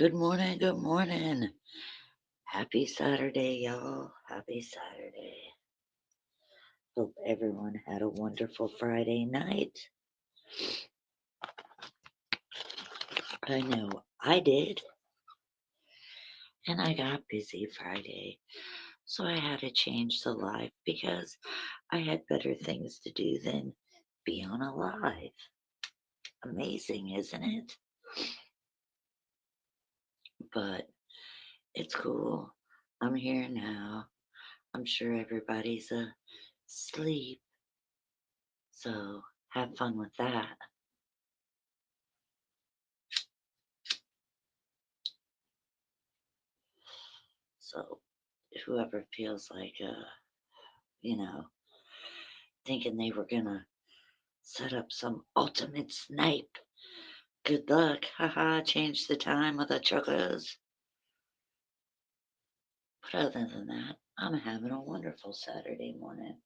Good morning, good morning. Happy Saturday, y'all. Happy Saturday. Hope everyone had a wonderful Friday night. I know I did, and I got busy Friday, so I had to change the live because I had better things to do than be on a live. Amazing, isn't it? But it's cool. I'm here now. I'm sure everybody's asleep, so have fun with that. So whoever feels like you know, thinking they were gonna set up some ultimate snipe. Good luck. Haha, change the time of the chocos. But other than that, I'm having a wonderful Saturday morning.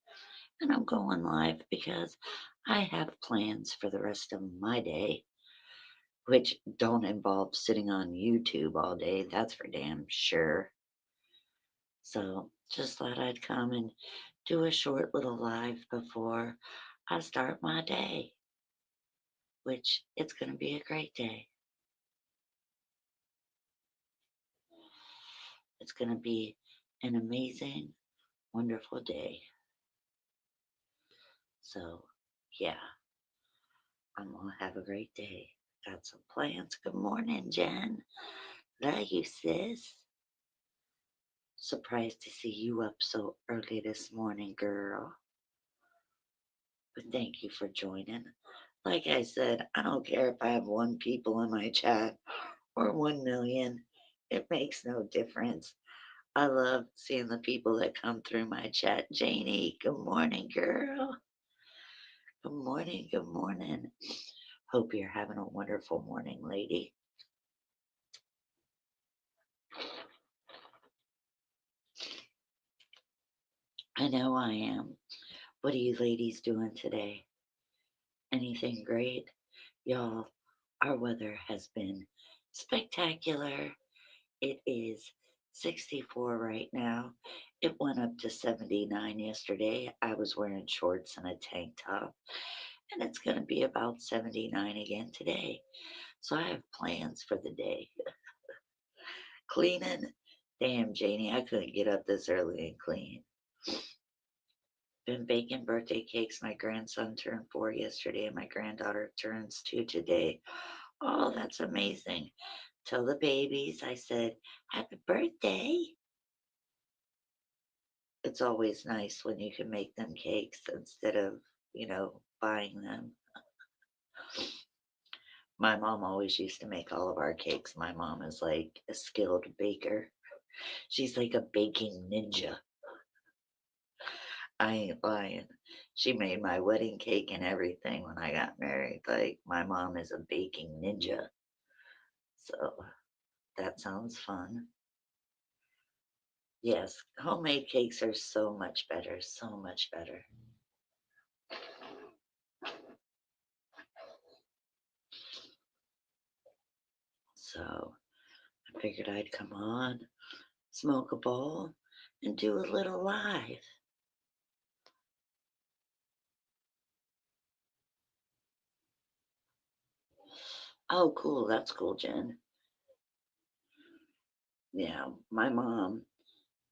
And I'm going live because I have plans for the rest of my day, which don't involve sitting on YouTube all day, that's for damn sure. So just thought I'd come and do a short little live before I start my day, which it's going to be a great day. It's going to be an amazing, wonderful day. So, yeah, I'm going to have a great day. Got some plans. Good morning, Jen. Love you, sis. Surprised to see you up so early this morning, girl. But thank you for joining. Like I said, I don't care if I have one people in my chat or 1 million. It makes no difference. I love seeing the people that come through my chat. Janie, good morning, girl. Good morning, good morning. Hope you're having a wonderful morning, lady. I know I am. What are you ladies doing today? Anything great? Y'all, our weather has been spectacular. It is 64 right now. It went up to 79 yesterday. I was wearing shorts and a tank top, and it's going to be about 79 again today. So I have plans for the day. Cleaning. Damn, Janie, I couldn't get up this early and clean. Been baking birthday cakes. My grandson turned 4 yesterday, and my granddaughter turns 2 today. Oh, that's amazing. Tell the babies I said, Happy birthday. It's always nice when you can make them cakes instead of, buying them. My mom always used to make all of our cakes. My mom is like a skilled baker. She's like a baking ninja. I ain't lying. She made my wedding cake and everything when I got married. Like, my mom is a baking ninja. So, that sounds fun. Yes, homemade cakes are so much better, so much better. So, I figured I'd come on, smoke a bowl, and do a little live. Oh, cool. That's cool, Jen. Yeah, my mom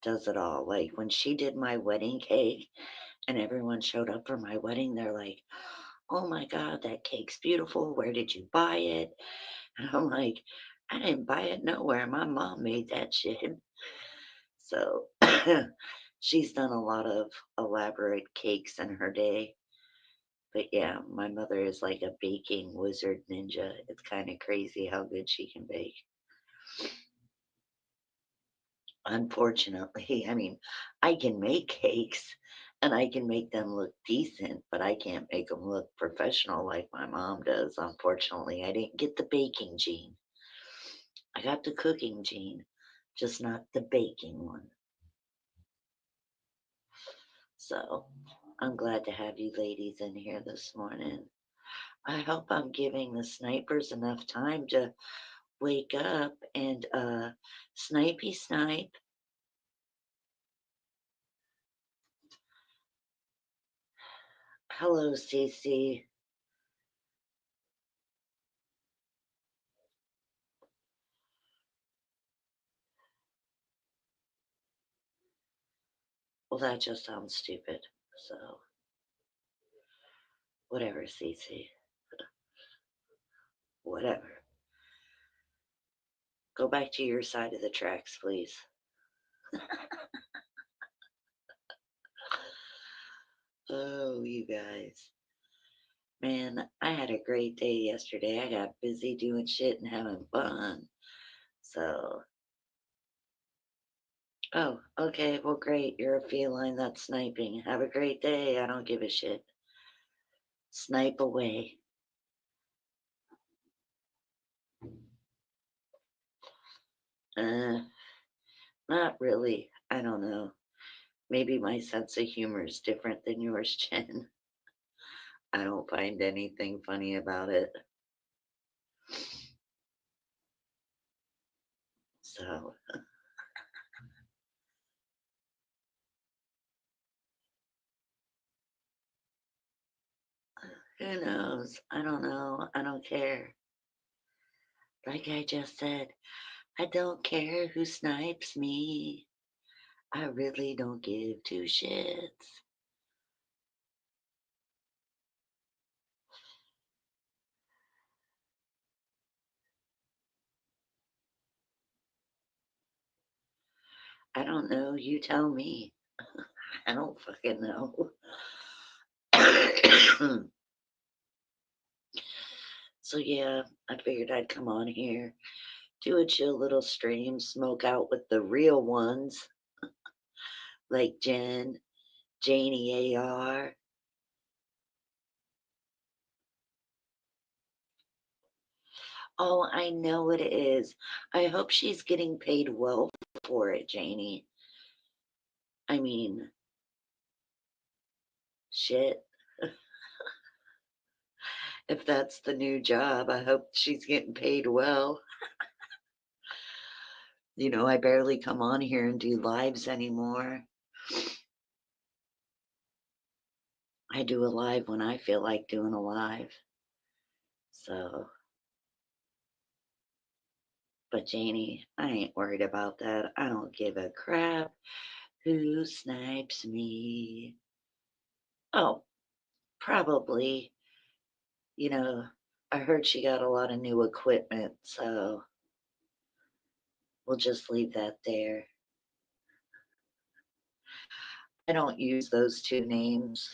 does it all. Like when she did my wedding cake and everyone showed up for my wedding, they're like, oh my God, that cake's beautiful. Where did you buy it? And I'm like, I didn't buy it nowhere. My mom made that shit. So she's done a lot of elaborate cakes in her day. But yeah, my mother is like a baking wizard ninja. It's kind of crazy how good she can bake. Unfortunately, I mean, I can make cakes and I can make them look decent, but I can't make them look professional like my mom does. Unfortunately, I didn't get the baking gene. I got the cooking gene, just not the baking one. So I'm glad to have you ladies in here this morning. I hope I'm giving the snipers enough time to wake up and snipey snipe. Hello, Cece. Well, that just sounds stupid. So, whatever, Cece. Whatever. Go back to your side of the tracks, please. Oh, you guys. Man, I had a great day yesterday. I got busy doing shit and having fun. So, oh, okay. Well, great. You're a feline that's sniping. Have a great day. I don't give a shit. Snipe away. Uh, Not really. I don't know. Maybe my sense of humor is different than yours, Jen. I don't find anything funny about it. So, who knows? I don't know. I don't care. Like I just said, I don't care who snipes me. I really don't give two shits. I don't know. You tell me. I don't fucking know. So, yeah, I figured I'd come on here, do a chill little stream, smoke out with the real ones like Jen, Janie AR. Oh, I know it is. I hope she's getting paid well for it, Janie. I mean, shit. If that's the new job, I hope she's getting paid well. I barely come on here and do lives anymore. I do a live when I feel like doing a live. So, but Janie, I ain't worried about that. I don't give a crap who snipes me. Oh, probably, you know, I heard she got a lot of new equipment, so we'll just leave that there. I don't use those two names.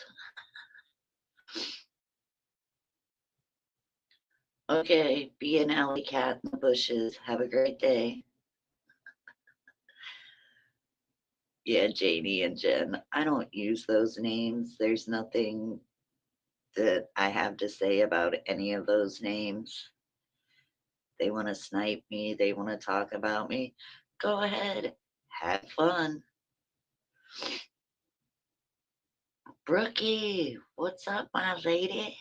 Okay, be an alley cat in the bushes. Have a great day. Yeah, Janie and Jen. I don't use those names. There's nothing that I have to say about any of those names. They want to snipe me, they want to talk about me. Go ahead, have fun. Brookie, what's up, my lady?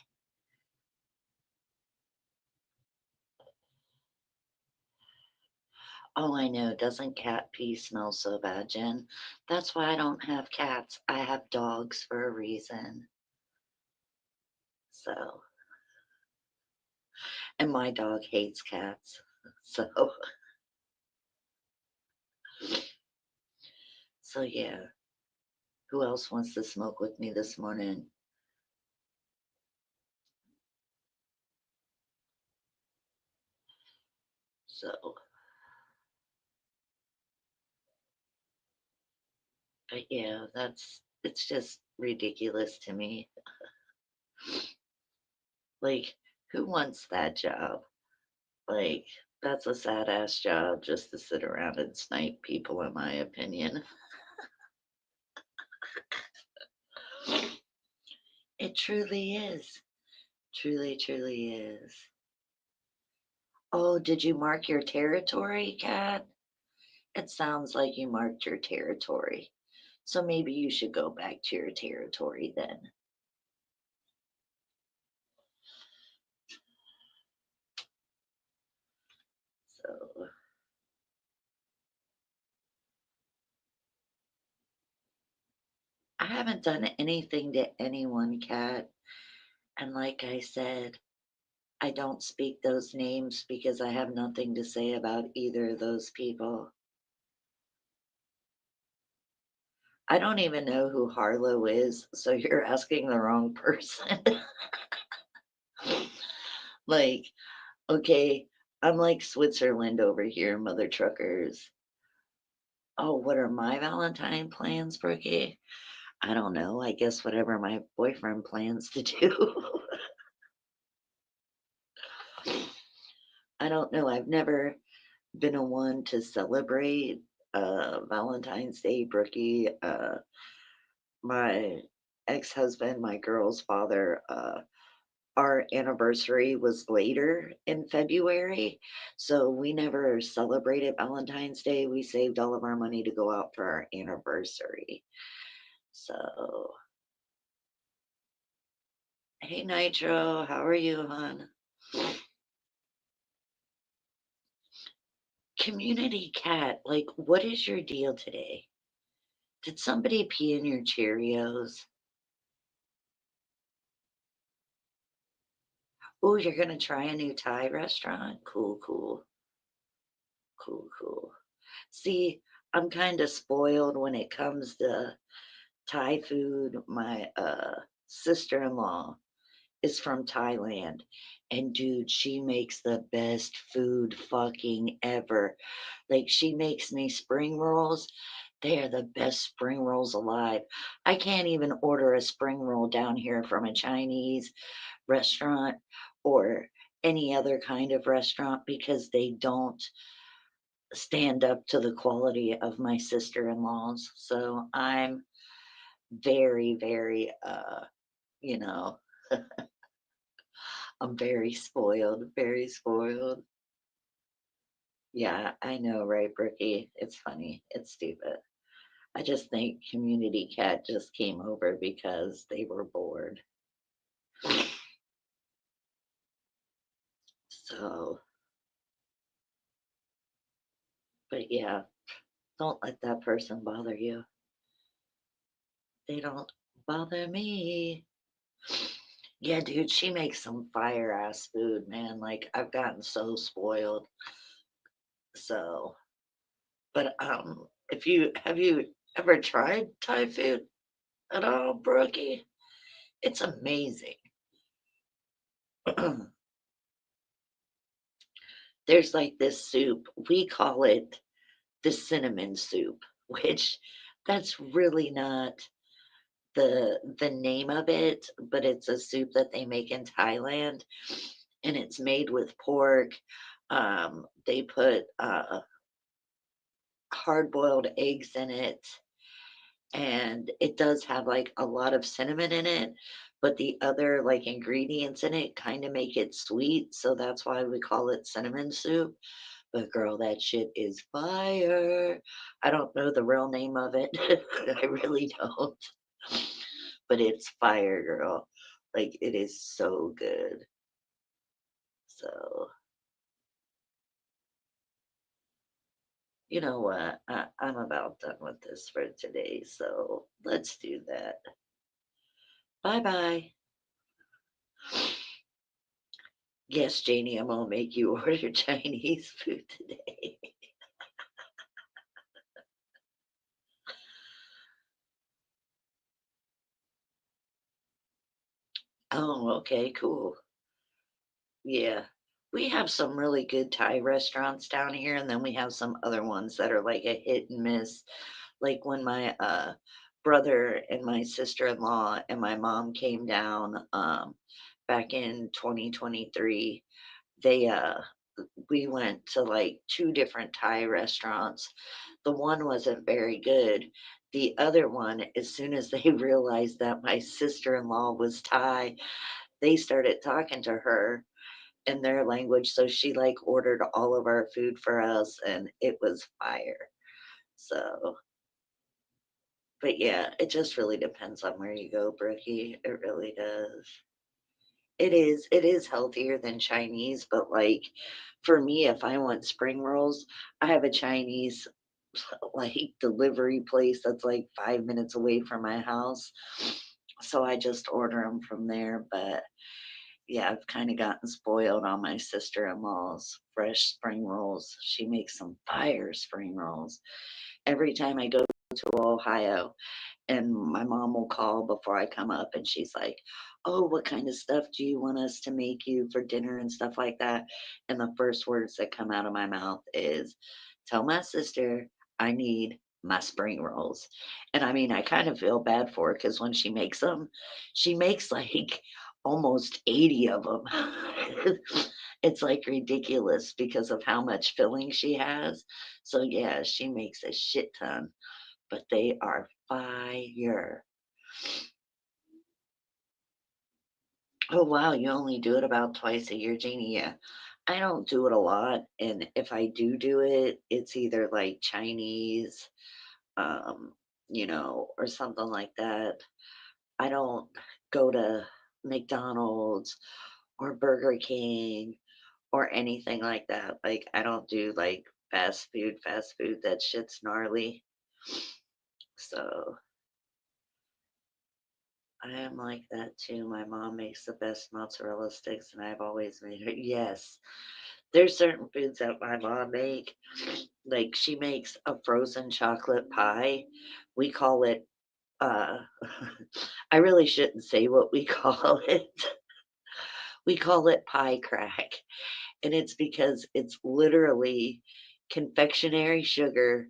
Oh, I know. Doesn't cat pee smell so bad, Jen? That's why I don't have cats. I have dogs for a reason. So, and my dog hates cats. So, so yeah. Who else wants to smoke with me this morning? So, but yeah, it's just ridiculous to me. Like, who wants that job? Like, that's a sad ass job just to sit around and snipe people, in my opinion. It truly is. Truly, truly is. Oh, did you mark your territory, Kat? It sounds like you marked your territory. So maybe you should go back to your territory then. I haven't done anything to anyone, Kat. And like I said, I don't speak those names because I have nothing to say about either of those people. I don't even know who Harlow is, so you're asking the wrong person. Like, okay, I'm like Switzerland over here, mother truckers. Oh, what are my Valentine plans, Brookie? I don't know. I guess whatever my boyfriend plans to do. I don't know. I've never been a one to celebrate Valentine's Day, Brookie. My ex-husband, my girl's father, our anniversary was later in February, so we never celebrated Valentine's Day. We saved all of our money to go out for our anniversary. So, hey Nitro, how are you, hon? Community cat, like, what is your deal today? Did somebody pee in your Cheerios? Oh, you're gonna try a new Thai restaurant? Cool, cool, cool, cool. See, I'm kind of spoiled when it comes to Thai food. My sister-in-law is from Thailand, and dude, she makes the best food fucking ever. Like she makes me spring rolls. They are the best spring rolls alive. I can't even order a spring roll down here from a Chinese restaurant or any other kind of restaurant because they don't stand up to the quality of my sister-in-laws. So I'm very, very, you know, I'm very spoiled, very spoiled. Yeah, I know, right, Brookie? It's funny. It's stupid. I just think Community Cat just came over because they were bored. So, but yeah, don't let that person bother you. They don't bother me. Yeah, dude, she makes some fire ass food, man. Like I've gotten so spoiled. So, but if you have you ever tried Thai food at all, Brookie? It's amazing. There's like this soup. We call it the cinnamon soup, which that's really not the name of it, but it's a soup that they make in Thailand and it's made with pork. They put hard boiled eggs in it and it does have like a lot of cinnamon in it, but the other like ingredients in it kind of make it sweet, so that's why we call it cinnamon soup. But girl, that shit is fire. I don't know the real name of it. I really don't. But it's fire, girl. Like it is so good. So, you know what? I'm about done with this for today. So let's do that. Bye bye. Yes, Janie, I'm gonna make you order Chinese food today. Oh, okay, cool. Yeah. We have some really good Thai restaurants down here, and then we have some other ones that are like a hit and miss. Like when my brother and my sister-in-law and my mom came down back in 2023, they we went to like two different Thai restaurants. The one wasn't very good. The other one, as soon as they realized that my sister-in-law was Thai, they started talking to her in their language, so she like ordered all of our food for us and it was fire. So, but yeah, it just really depends on where you go, Brookie. It really does. It is healthier than Chinese, but like for me, if I want spring rolls, I have a Chinese like delivery place that's like 5 minutes away from my house. So I just order them from there. But yeah, I've kind of gotten spoiled on my sister in law's fresh spring rolls. She makes some fire spring rolls. Every time I go to Ohio, and my mom will call before I come up and she's like, "Oh, what kind of stuff do you want us to make you for dinner and stuff like that?" And the first words that come out of my mouth is, "Tell my sister I need my spring rolls." And I mean, I kind of feel bad for her because when she makes them, she makes like almost 80 of them. It's like ridiculous because of how much filling she has. So yeah, she makes a shit ton, but they are fire. Oh, wow, you only do it about twice a year, Jeannie? Yeah. I don't do it a lot, and if I do it, it's either like Chinese, um, or something like that. I don't go to McDonald's or Burger King or anything like that. Like, I don't do like fast food, that shit's gnarly. So I am like that too. My mom makes the best mozzarella sticks, and I've always made her. Yes, there's certain foods that my mom make. Like she makes a frozen chocolate pie. We call it. Uh, I really shouldn't say what we call it. We call it pie crack, and it's because it's literally confectionery sugar,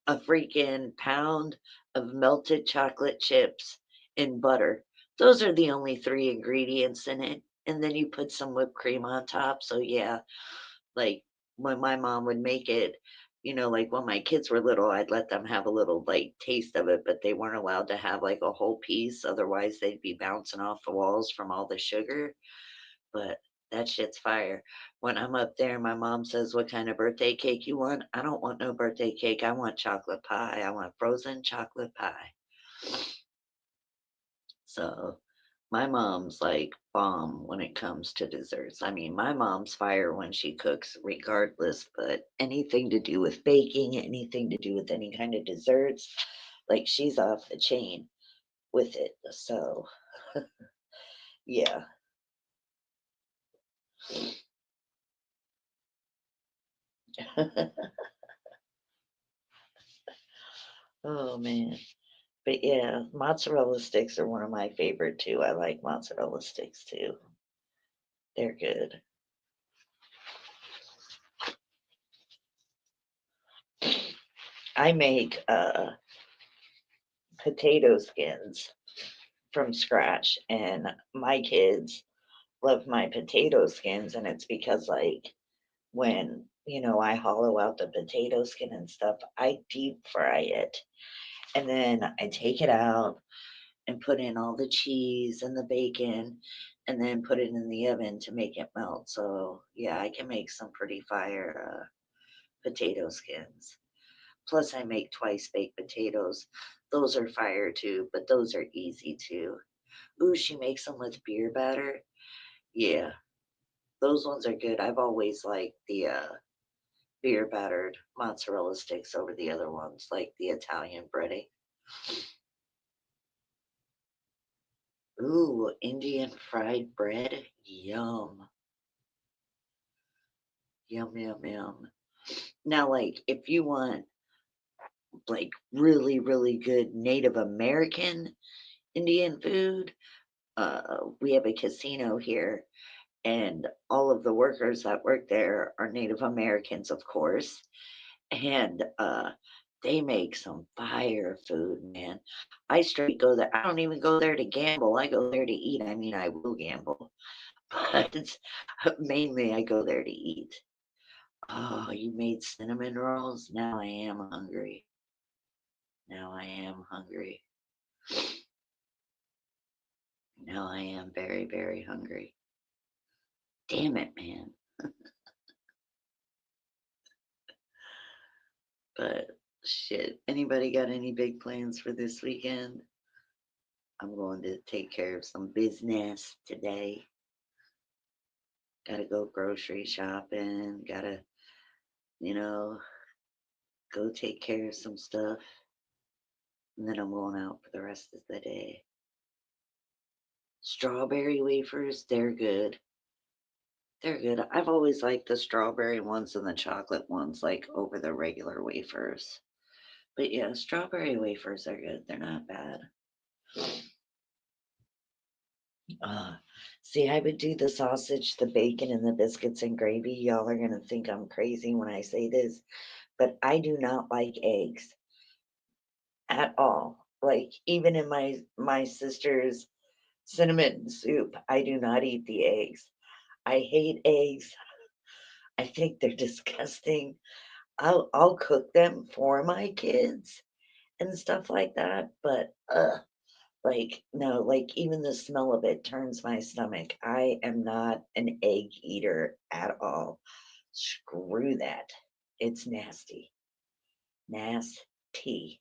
a freaking pound of melted chocolate chips, and butter. Those are the only 3 ingredients in it, and then you put some whipped cream on top, so yeah, like, when my mom would make it, like, when my kids were little, I'd let them have a little, like, taste of it, but they weren't allowed to have, like, a whole piece, otherwise they'd be bouncing off the walls from all the sugar, but that shit's fire. When I'm up there, my mom says, "What kind of birthday cake you want?" I don't want no birthday cake. I want chocolate pie. I want frozen chocolate pie. So my mom's like bomb when it comes to desserts. I mean, my mom's fire when she cooks, regardless, but anything to do with baking, anything to do with any kind of desserts, like she's off the chain with it. So yeah. Oh man. But yeah, mozzarella sticks are one of my favorite too. I like mozzarella sticks too. They're good. I make potato skins from scratch, and my kids love my potato skins, and it's because like when I hollow out the potato skin and stuff, I deep fry it, and then I take it out and put in all the cheese and the bacon, and then put it in the oven to make it melt. So yeah, I can make some pretty fire potato skins. Plus, I make twice baked potatoes. Those are fire too, but those are easy too. Ooh, she makes them with beer batter. Yeah, those ones are good. I've always liked the beer battered mozzarella sticks over the other ones, like the Italian breading. Ooh, Indian fried bread. Yum. Yum, yum, yum. Now, like, if you want, like, really, really good Native American Indian food, we have a casino here, and all of the workers that work there are Native Americans, of course, and they make some fire food, man. I straight go there. I don't even go there to gamble. I go there to eat. I mean, I will gamble, but mainly I go there to eat. Oh, you made cinnamon rolls? Now I am hungry. Now I am hungry. Now I am very, very hungry. Damn it, man. But shit, anybody got any big plans for this weekend? I'm going to take care of some business today. Gotta go grocery shopping. Gotta, you know, go take care of some stuff, and then I'm going out for the rest of the day. Strawberry wafers, they're good. They're good. I've always liked the strawberry ones and the chocolate ones, like, over the regular wafers. But yeah, strawberry wafers are good. They're not bad. Uh, See, I would do the sausage, the bacon, and the biscuits and gravy. Y'all are gonna think I'm crazy when I say this, but I do not like eggs at all. Like even in my sister's cinnamon soup, I do not eat the eggs. I hate eggs. I think they're disgusting. I'll cook them for my kids and stuff like that, but like no, like even the smell of it turns my stomach. I am not an egg eater at all. Screw that. It's nasty. Nasty.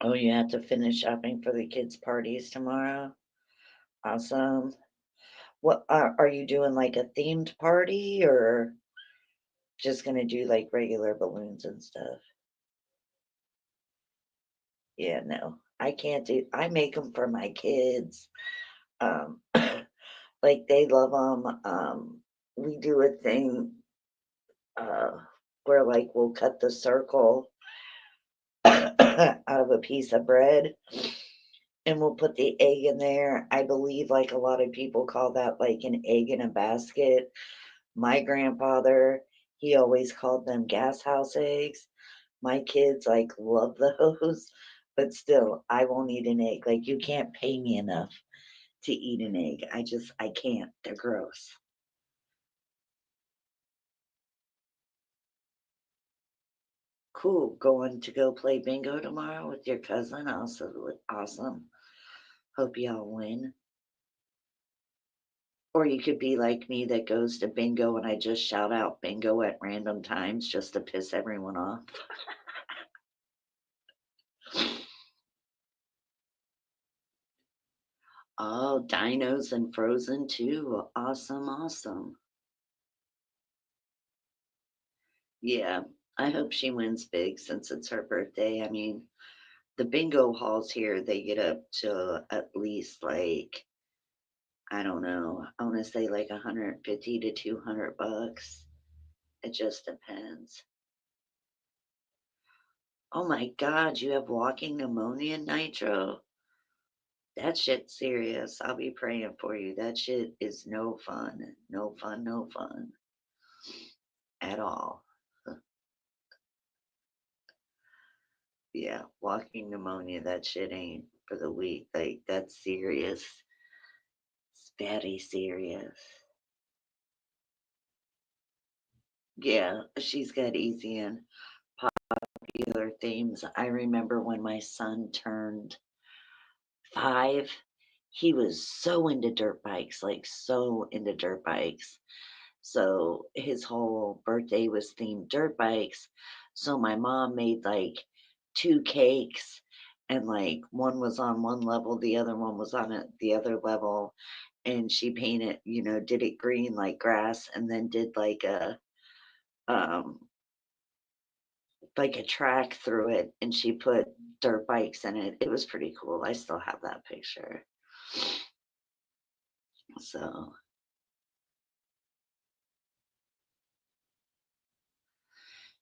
Oh, you have to finish shopping for the kids' parties tomorrow? Awesome. What are you doing, like a themed party or just gonna do like regular balloons and stuff? Yeah, no. I can't do I make them for my kids. Um like they love them. We do a thing uh where like we'll cut the circle out of a piece of bread and we'll put the egg in there. I believe like a lot of people call that like an egg in a basket. My grandfather, he always called them gas house eggs. My kids like love those, but still, I won't eat an egg. Like you can't pay me enough to eat an egg. I can't. They're gross. Cool. Going to go play bingo tomorrow with your cousin. Also awesome. Hope y'all win. Or you could be like me that goes to bingo and I just shout out bingo at random times just to piss everyone off. Oh, dinos and Frozen too. Awesome, awesome. Yeah, I hope she wins big since it's her birthday. I mean, the bingo halls here, they get up to at least like, I don't know, I want to say like 150 to 200 bucks. It just depends. Oh my God, you have walking pneumonia, Nitro? That shit's serious. I'll be praying for you. That shit is no fun. No fun, no fun at all. Yeah, walking pneumonia, that shit ain't for the weak. Like, that's serious. It's very serious. Yeah, she's got easy and popular themes. I remember when my son turned 5, he was so into dirt bikes, like so into dirt bikes. So his whole birthday was themed dirt bikes. So my mom made like 2 cakes and like one was on one level, the other one was on the other level. And she painted, did it green like grass and then did um like a track through it and she put dirt bikes in it. It was pretty cool. I still have that picture. So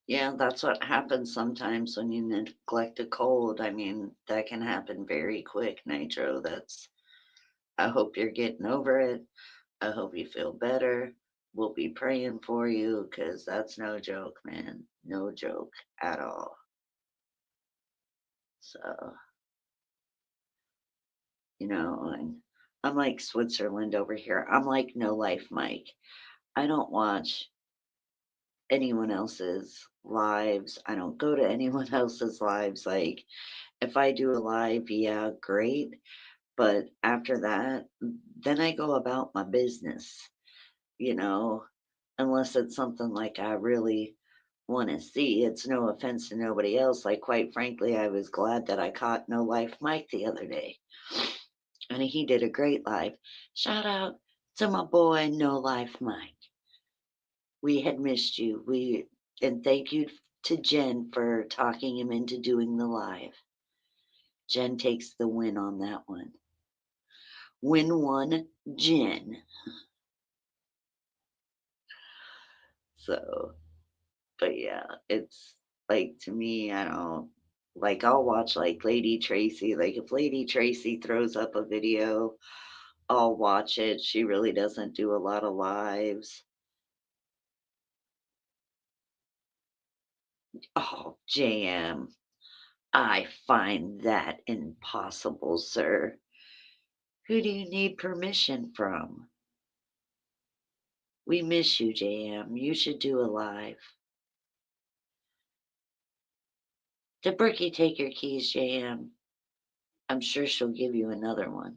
yeah, that's what happens sometimes when you neglect a cold. I mean, that can happen very quick, Nitro. I hope you're getting over it. I hope you feel better. We'll be praying for you because that's no joke, man. No joke at all. So, and I'm like Switzerland over here. I'm like No Life Mike. I don't watch anyone else's lives. I don't go to anyone else's lives. Like, if I do a live, yeah, great. But after that, then I go about my business, you know, unless it's something like I really want to see. It's no offense to nobody else. Like, quite frankly, I was glad that I caught No Life Mike the other day. And he did a great live. Shout out to my boy, No Life Mike. We had missed you. And thank you to Jen for talking him into doing the live. Jen takes the win on that one. Win one, Jen. So, but yeah, it's like to me, I don't like I'll watch like Lady Tracy. Like if Lady Tracy throws up a video, I'll watch it. She really doesn't do a lot of lives. Oh, JM, I find that impossible, sir. Who do you need permission from? We miss you, JM. You should do a live. Did Brookie take your keys, JM? I'm sure she'll give you another one.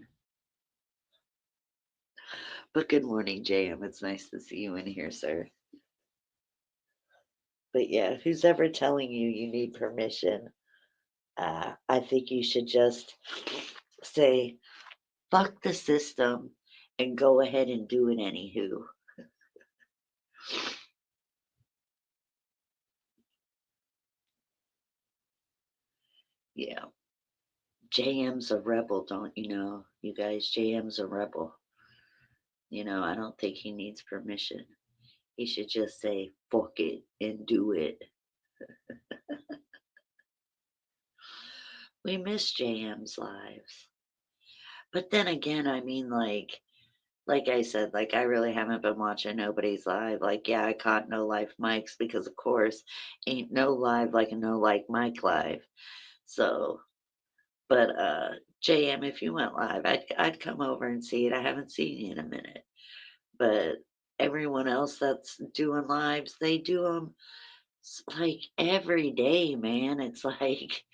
But good morning, JM. It's nice to see you in here, sir. But yeah, who's ever telling you you need permission? I think you should just say, fuck the system and go ahead and do it anywho. Yeah. JM's a rebel, don't you know? You guys, JM's a rebel. I don't think he needs permission. He should just say, fuck it and do it. We miss JM's lives. But then again, I mean, like I said, like I really haven't been watching nobody's live. Like, yeah, I caught No Life Mike's because, of course, ain't no live like a No Like Mike live. So, but JM, if you went live, I'd come over and see it. I haven't seen you in a minute, but everyone else that's doing lives, they do them like every day, man. It's like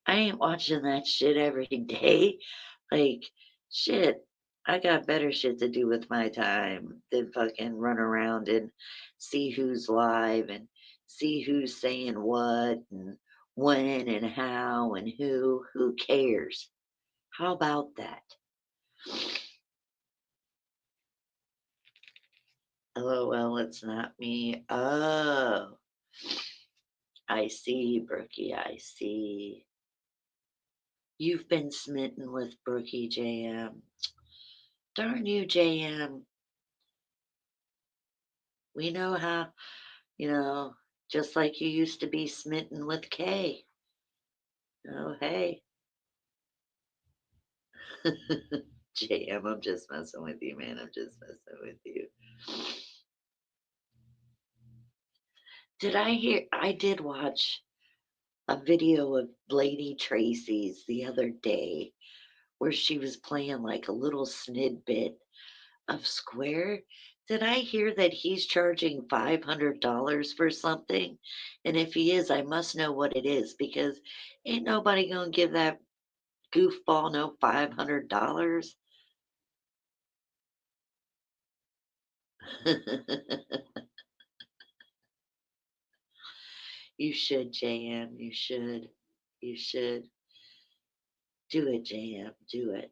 I ain't watching that shit every day. Like, shit, I got better shit to do with my time than fucking run around and see who's live and see who's saying what and when and how and who. Who cares? How about that? LOL, it's not me. Oh, I see, Brookie. I see. You've been smitten with Brookie JM. Darn you, JM. We know how, you know, just like you used to be smitten with Kay. Oh, hey. JM, I'm just messing with you, man. I'm just messing with you. Did I hear? I did watch a video of Lady Tracy's the other day where she was playing like a little snidbit of Square. Did I hear that he's charging $500 for something? And if he is, I must know what it is because ain't nobody gonna give that goofball no $500. You should, JM. You should. You should. Do it, JM. Do it.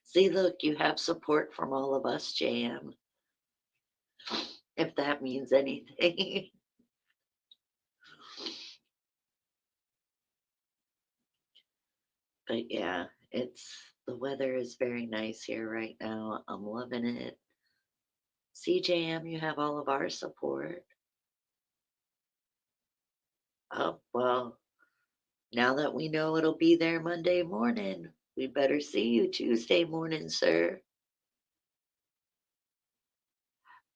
See, look, you have support from all of us, JM, if that means anything. But yeah, the weather is very nice here right now. I'm loving it. CJM, you have all of our support. Oh, well, now that we know it'll be there Monday morning, we better see you Tuesday morning, sir.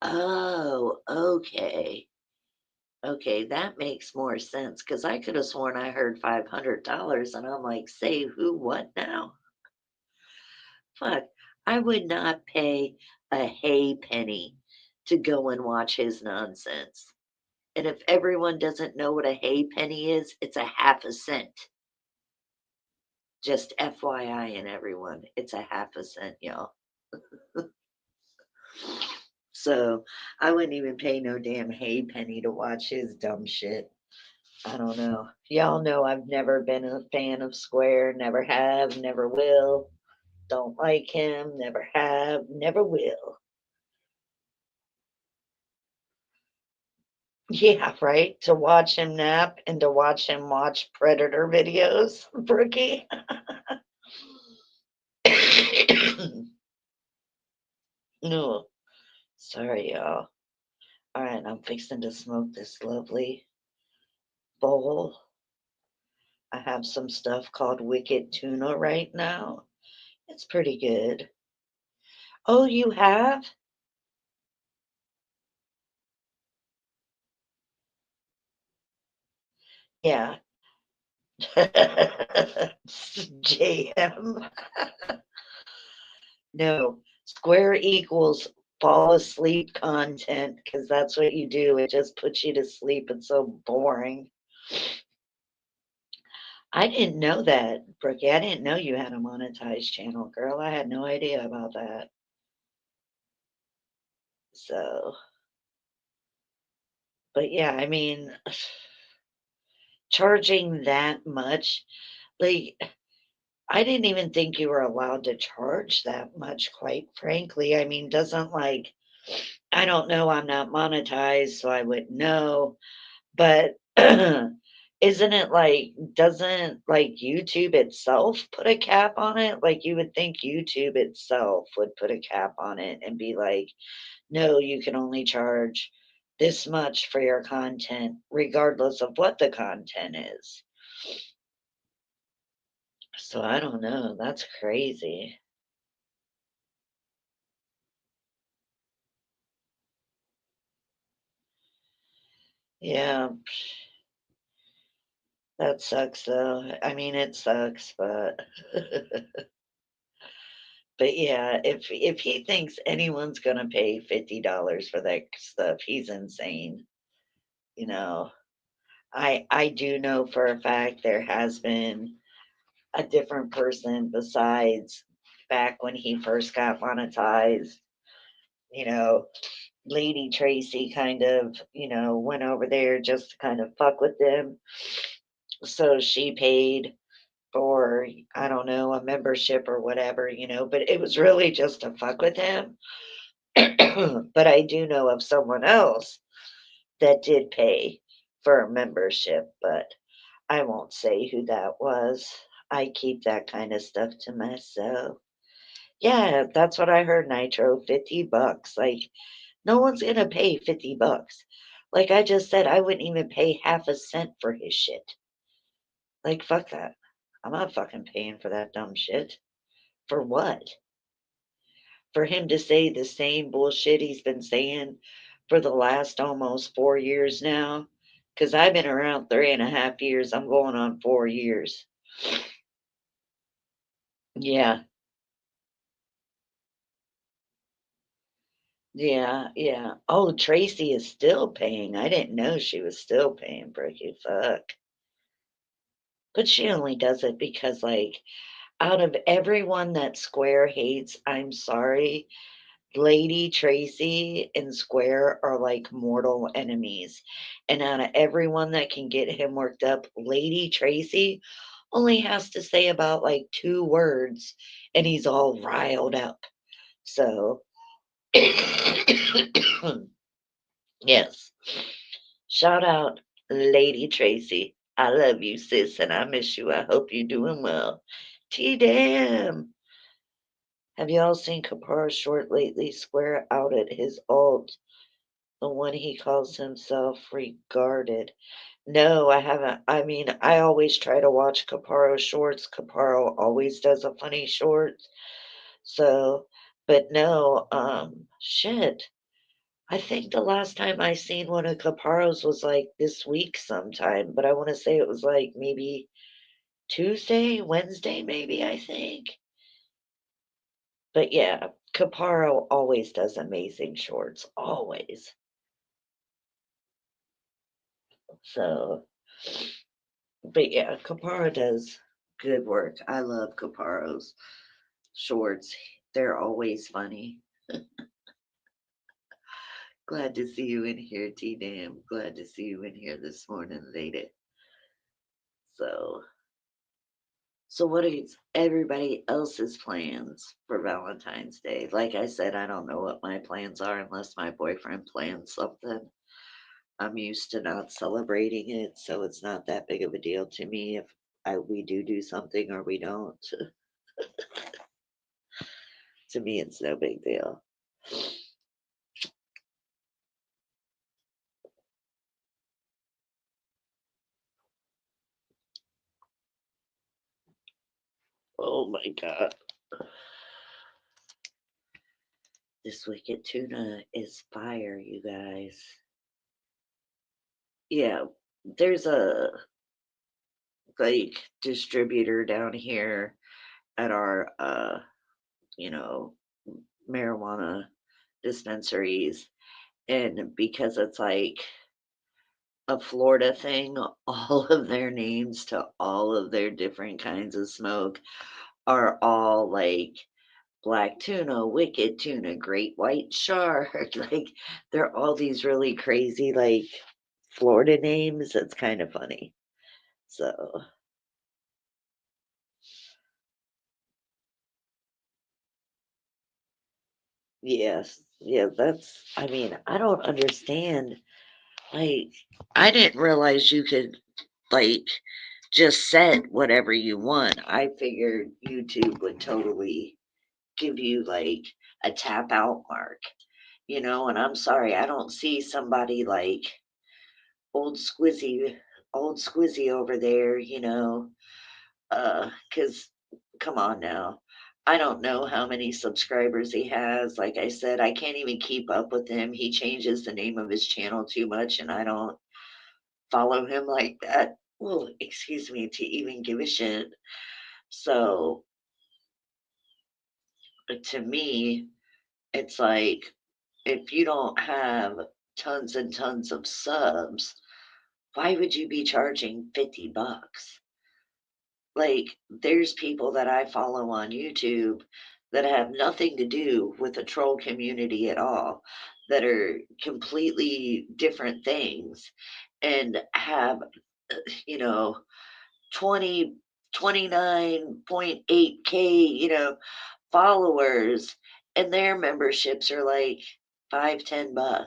Oh, okay. Okay, that makes more sense because I could have sworn I heard $500 and I'm like, say who, what now? Fuck, I would not pay a hay penny to go and watch his nonsense. And if everyone doesn't know what a hay penny is, it's a half a cent. Just FYI and everyone, it's a half a cent, y'all. So I wouldn't even pay no damn hay penny to watch his dumb shit. I don't know. Y'all know I've never been a fan of Square, never have, never will. Don't like him, never have, never will. Yeah, right? To watch him nap and to watch him watch predator videos, Brookie. No, sorry, y'all. All right, I'm fixing to smoke this lovely bowl. I have some stuff called Wicked Tuna right now. It's pretty good. Oh, you have? Yeah. JM. No, square equals fall asleep content because that's what you do. It just puts you to sleep. It's so boring. I didn't know that, Brookie. I didn't know you had a monetized channel, girl. I had no idea about that. So, but yeah, I mean, charging that much, like, I didn't even think you were allowed to charge that much, quite frankly. I mean, doesn't like, I don't know, I'm not monetized, so I wouldn't know. But isn't it like, doesn't like YouTube itself put a cap on it? Like you would think YouTube itself would put a cap on it and be like, no, you can only charge this much for your content, regardless of what the content is. So I don't know. That's crazy. Yeah, that sucks though. I mean, it sucks, but but yeah, if he thinks anyone's gonna pay $50 for that stuff, he's insane. You know, I do know for a fact there has been a different person besides back when he first got monetized. You know, Lady Tracy kind of, went over there just to kind of fuck with them. So she paid for, I don't know, a membership or whatever, but it was really just to fuck with him. But I do know of someone else that did pay for a membership, but I won't say who that was. I keep that kind of stuff to myself. Yeah, that's what I heard, Nitro. $50. Like, no one's gonna pay $50. Like I just said, I wouldn't even pay half a cent for his shit. Like, fuck that. I'm not fucking paying for that dumb shit. For what? For him to say the same bullshit he's been saying for the last almost 4 years now? Because I've been around 3.5 years. I'm going on 4 years. Yeah, yeah, yeah. Oh, Tracy is still paying. I didn't know she was still paying, Bricky. Fuck. But she only does it because, like, out of everyone that Square hates, I'm sorry, Lady Tracy and Square are like mortal enemies. And out of everyone that can get him worked up, Lady Tracy only has to say about like 2 words and he's all riled up. So, yes, shout out Lady Tracy. I love you, sis, and I miss you. I hope you're doing well. T damn. Have y'all seen Kapara Short lately square out at his alt, the one he calls himself regarded? No, I haven't. I mean, I always try to watch Caparo shorts. Caparo always does a funny short. So, but no, shit. I think the last time I seen one of Caparo's was like this week sometime, but I want to say it was like maybe Tuesday, Wednesday, maybe, I think. But yeah, Caparo always does amazing shorts, always. So, but yeah, Caparo does good work. I love Caparo's shorts. They're always funny. Glad to see you in here, T Dam. Glad to see you in here this morning, lady. So, So what is everybody else's plans for Valentine's Day? Like I said, I don't know what my plans are unless my boyfriend plans something. I'm used to not celebrating it, so it's not that big of a deal to me if we do something or we don't. To me, it's no big deal. Oh my god. This wicked tuna is fire, you guys. Yeah, there's a like distributor down here at our you know, marijuana dispensaries, and because it's like a Florida thing, all of their names to all of their different kinds of smoke are all like black tuna, wicked tuna, great white shark. Like they're all these really crazy like Florida names. It's kind of funny. So, yes. Yeah, that's I mean, I don't understand. Like I didn't realize you could like just set whatever you want. I figured YouTube would totally give you like a tap out mark, and I'm sorry, I don't see somebody like old Squizzy, old Squizzy over there, cause come on now. I don't know how many subscribers he has. Like I said, I can't even keep up with him. He changes the name of his channel too much, and I don't follow him like that. Well, excuse me, to even give a shit. So to me, it's like if you don't have tons and tons of subs, why would you be charging $50? Like, there's people that I follow on YouTube that have nothing to do with the troll community at all, that are completely different things and have, you know, 20, 29.8K, followers, and their memberships are like 5, $10.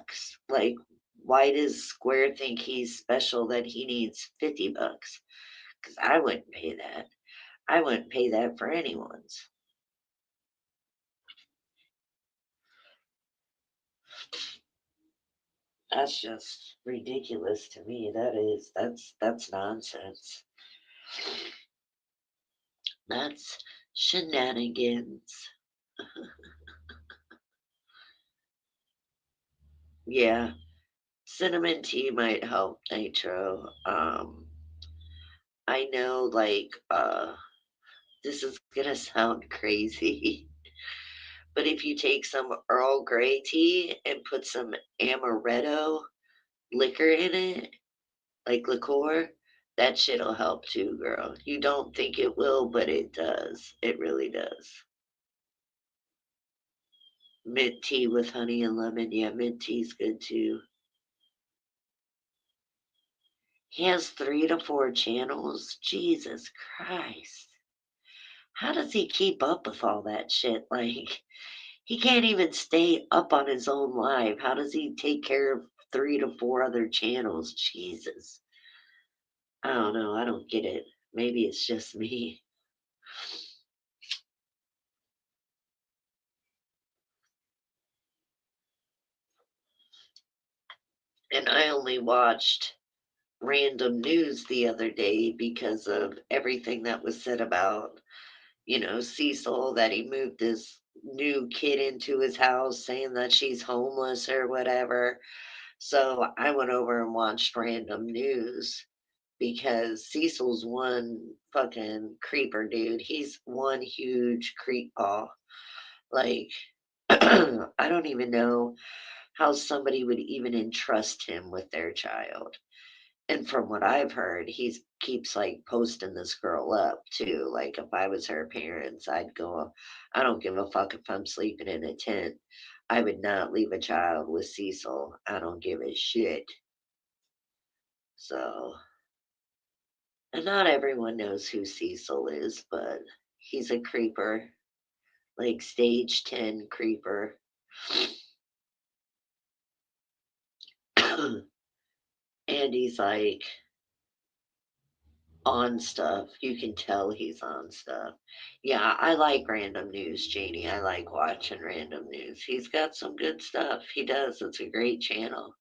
Like, why does Square think he's special that he needs $50? Because I wouldn't pay that. I wouldn't pay that for anyone's. That's just ridiculous to me. That's nonsense. That's shenanigans. Yeah, cinnamon tea might help Nitro. I know, like, this is gonna sound crazy, but if you take some Earl Grey tea and put some amaretto liquor in it, like liqueur, that shit'll help too, girl. You don't think it will, but it does. It really does. Mint tea with honey and lemon. Yeah, mint tea's good too. He has 3 to 4 channels. Jesus Christ. How does he keep up with all that shit? Like, he can't even stay up on his own live. How does he take care of 3 to 4 other channels? Jesus. I don't know. I don't get it. Maybe it's just me. And I only watched random news the other day because of everything that was said about, Cecil, that he moved this new kid into his house saying that she's homeless or whatever. So I went over and watched random news because Cecil's one fucking creeper, dude. He's one huge creep ball. Like, I don't even know how somebody would even entrust him with their child. And from what I've heard, he keeps like posting this girl up too. Like, if I was her parents, I'd go, I don't give a fuck if I'm sleeping in a tent. I would not leave a child with Cecil. I don't give a shit. So, And not everyone knows who Cecil is, but he's a creeper, like stage 10 creeper. And he's like on stuff. You can tell he's on stuff. Yeah, I like random news, Janie. I like watching random news. He's got some good stuff. He does. It's a great channel.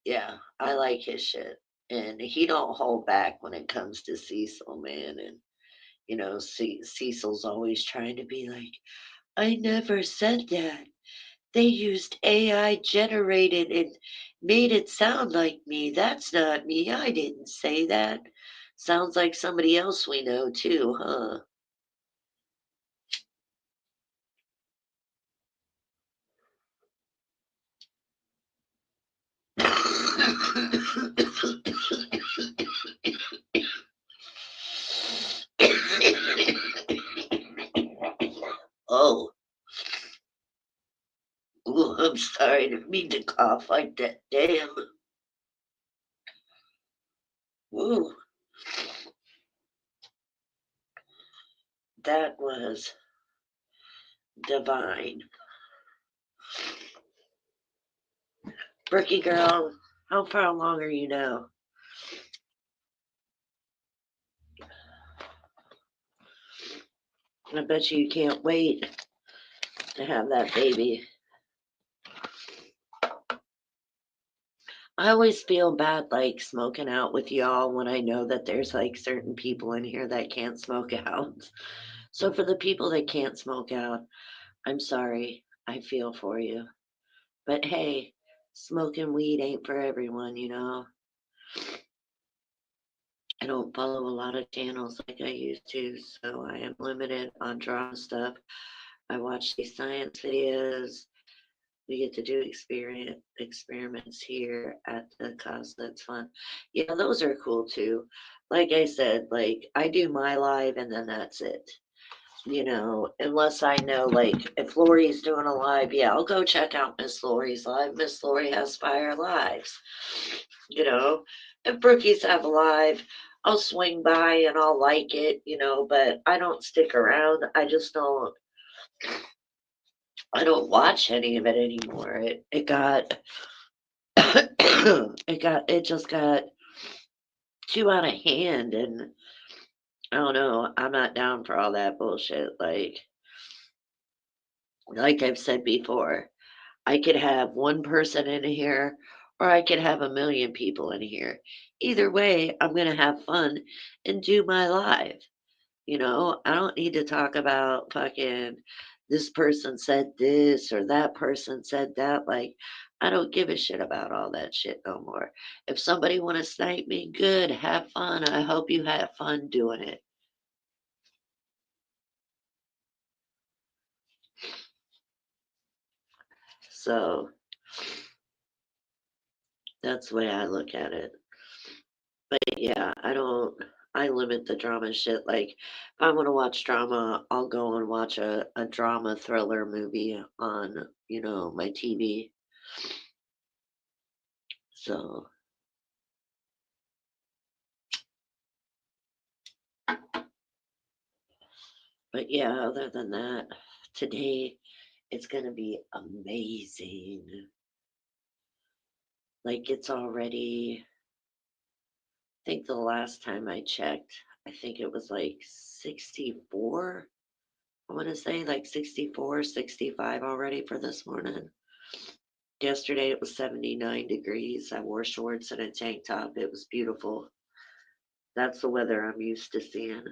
Yeah, I like his shit. And he don't hold back when it comes to Cecil, man. And Cecil's always trying to be like, I never said that. They used AI generated and made it sound like me. That's not me. I didn't say that. Sounds like somebody else we know too, huh? Oh, ooh, I'm sorry. I didn't mean to cough like that. Damn. Ooh, that was divine. Brookie girl, how far along are you now? I bet you can't wait to have that baby. I always feel bad like smoking out with y'all when I know that there's like certain people in here that can't smoke out. So for the people that can't smoke out, I'm sorry. I feel for you. But hey, smoking weed ain't for everyone. I don't follow a lot of channels like I used to, so I am limited on drama stuff. I watch these science videos. We get to do experiments here at the cause. That's fun. Yeah, those are cool too. Like I said, like I do my live and then that's it. Unless I know like if Lori's doing a live, yeah, I'll go check out Miss Lori's live. Miss Lori has fire lives. You know, if Brookie's have a live, I'll swing by and I'll like it, but I don't stick around. I don't watch any of it anymore. It got it just got too out of hand, and I don't know, I'm not down for all that bullshit. Like I've said before, I could have one person in here or I could have a million people in here. Either way, I'm gonna have fun and do my live. I don't need to talk about fucking this person said this or that person said that. Like, I don't give a shit about all that shit no more. If somebody want to snipe me, good, have fun. I hope you have fun doing it. So that's the way I look at it. But yeah, I limit the drama shit. Like, if I want to watch drama, I'll go and watch a drama thriller movie on my TV. So, but yeah, other than that, today it's gonna be amazing. Like, it's already, I think the last time I checked, I think it was like 64. I want to say like 64, 65 already for this morning. Yesterday it was 79 degrees. I wore shorts and a tank top. It was beautiful. That's the weather I'm used to seeing.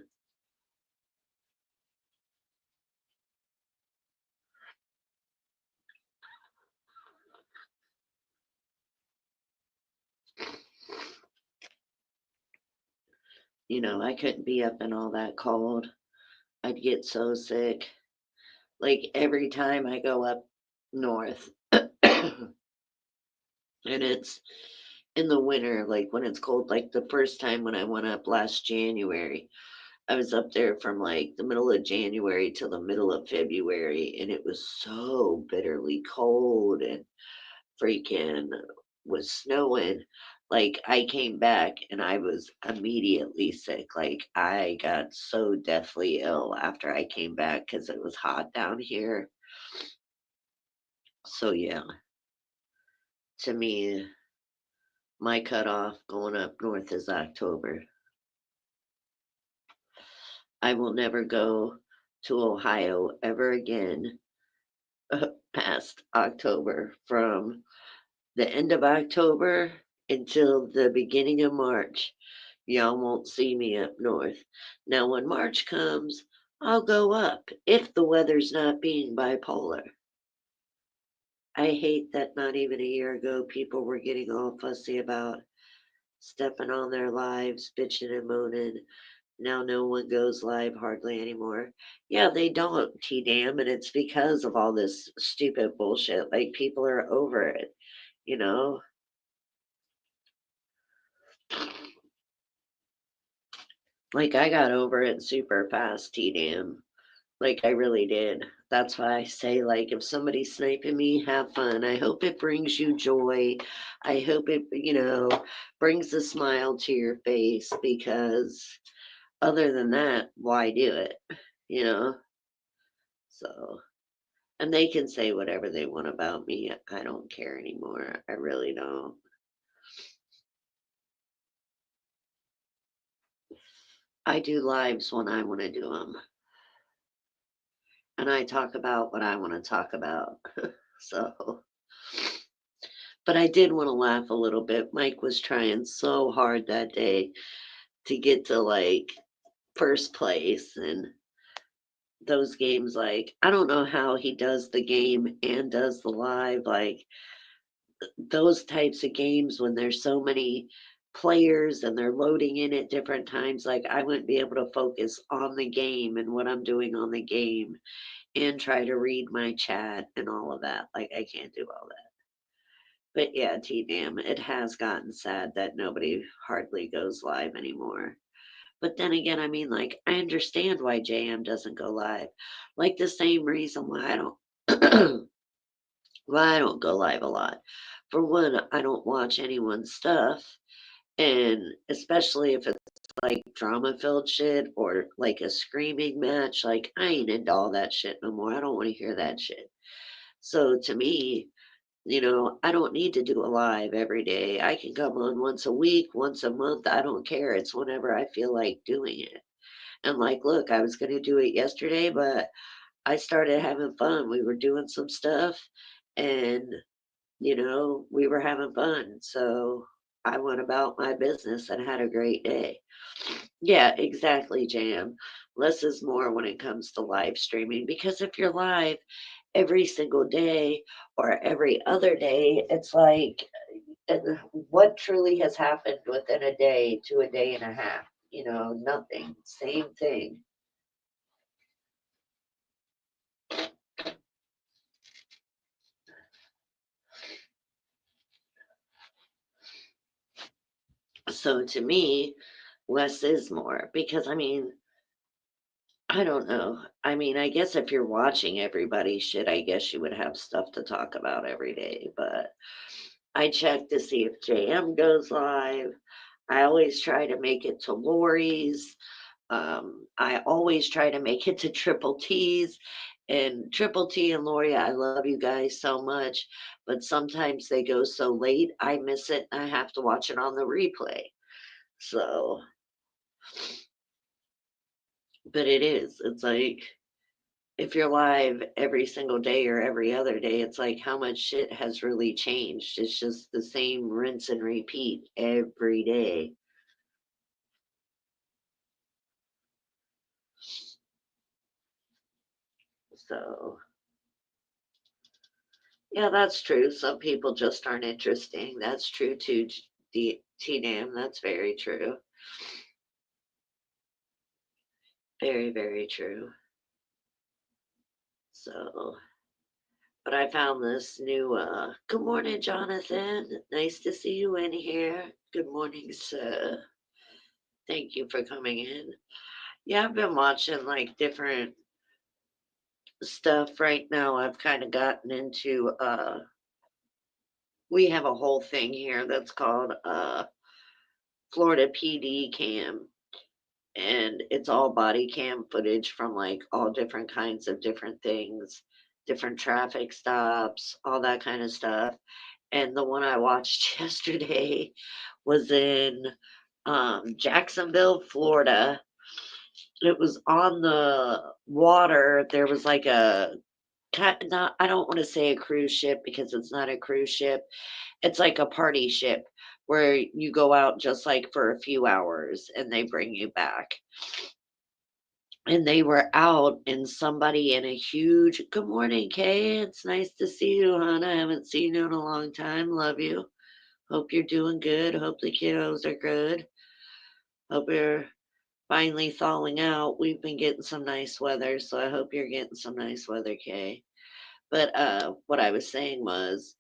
I couldn't be up in all that cold. I'd get so sick. Like every time I go up north, and it's in the winter, like when it's cold, like the first time when I went up last January, I was up there from like the middle of January till the middle of February, and it was so bitterly cold and freaking was snowing. Like, I came back and I was immediately sick. Like, I got so deathly ill after I came back because it was hot down here. So, yeah, to me, my cutoff going up north is October. I will never go to Ohio ever again past October. From the end of October until the beginning of March, y'all won't see me up north. Now, when March comes, I'll go up if the weather's not being bipolar. I hate that not even a year ago people were getting all fussy about stepping on their lives, bitching and moaning. Now no one goes live hardly anymore. Yeah, they don't, T damn, and it's because of all this stupid bullshit. Like, people are over it, you know? Like, I got over it super fast, T damn. Like, I really did. That's why I say, like, if somebody's sniping me, have fun. I hope it brings you joy. I hope it, brings a smile to your face, because other than that, why do it? You know? So, and they can say whatever they want about me. I don't care anymore. I really don't. I do lives when I want to do them, and I talk about what I want to talk about. So, but I did want to laugh a little bit. Mike was trying so hard that day to get to like first place, and those games, like, I don't know how he does the game and does the live. Like, those types of games when there's so many players and they're loading in at different times, like, I wouldn't be able to focus on the game and what I'm doing on the game and try to read my chat and all of that. Like, I can't do all that. But yeah, T-Dam, it has gotten sad that nobody hardly goes live anymore. But then again, I mean, like, I understand why JM doesn't go live. Like, the same reason why I don't why I don't go live a lot. For one, I don't watch anyone's stuff, and especially if it's like drama filled shit or like a screaming match, like, I ain't into all that shit no more. I don't want to hear that shit. So to me, I don't need to do a live every day. I can come on once a week, once a month. I don't care. It's whenever I feel like doing it. And like, look, I was going to do it yesterday, but I started having fun. We were doing some stuff, and, we were having fun. So I went about my business and had a great day. Yeah, exactly, Jam. Less is more when it comes to live streaming, because if you're live every single day or every other day, it's like, what truly has happened within a day to a day and a half? Nothing. Same thing. So to me, less is more, because I mean, I don't know. I mean, I guess if you're watching everybody shit, I guess you would have stuff to talk about every day. But I check to see if JM goes live. I always try to make it to Lori's. I always try to make it to Triple T's. And Triple T and Lori, I love you guys so much, but sometimes they go so late, I miss it. I have to watch it on the replay. So, but it is. It's like, if you're live every single day or every other day, it's like, how much shit has really changed? It's just the same rinse and repeat every day. So, yeah, that's true. Some people just aren't interesting. That's true too, T-Dam. That's very true. Very, very true. So, but I found this new, good morning, Jonathan. Nice to see you in here. Good morning, sir. Thank you for coming in. Yeah, I've been watching like different stuff right now. I've kind of gotten into We have a whole thing here that's called Florida PD Cam, and it's all body cam footage from like all different kinds of different things, different traffic stops, all that kind of stuff. And the one I watched yesterday was in Jacksonville, Florida. It was on the water. There was like a not, I don't want to say a cruise ship because it's not a cruise ship. It's like a party ship where you go out just like for a few hours and they bring you back. And they were out, and somebody in a huge "Good morning, Kay. It's nice to see you, hon. I haven't seen you in a long time. Love you. Hope you're doing good. Hope the kiddos are good. Hope you're finally thawing out. We've been getting some nice weather, so I hope you're getting some nice weather, Kay." But what I was saying was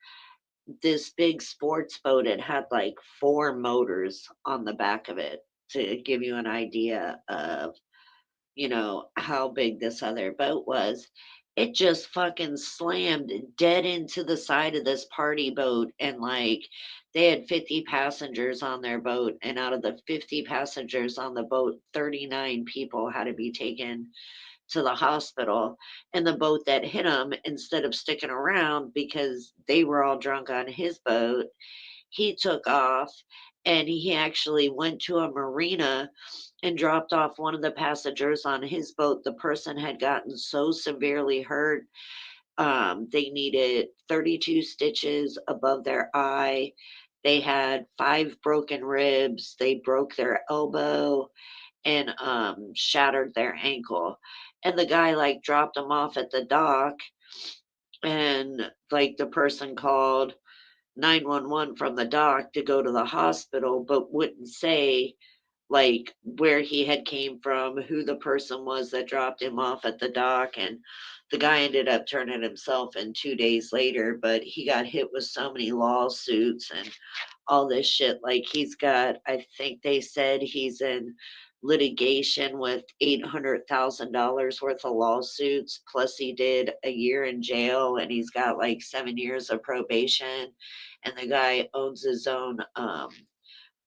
this big sports boat, it had like four motors on the back of it to give you an idea of how big this other boat was. It just fucking slammed dead into the side of this party boat. And like they had 50 passengers on their boat. And out of the 50 passengers on the boat, 39 people had to be taken to the hospital. And the boat that hit them, instead of sticking around because they were all drunk on his boat, he took off and he actually went to a marina and dropped off one of the passengers on his boat. The person had gotten so severely hurt, they needed 32 stitches above their eye. They had five broken ribs. They broke their elbow and shattered their ankle. And the guy like dropped them off at the dock, and like the person called 911 from the dock to go to the hospital, but wouldn't say like where he had came from, who the person was that dropped him off at the dock. And the guy ended up turning himself in 2 days later, but he got hit with so many lawsuits and all this shit. Like he's got, I think they said he's in litigation with $800,000 worth of lawsuits. Plus, he did a year in jail and he's got like 7 years of probation. And the guy owns his own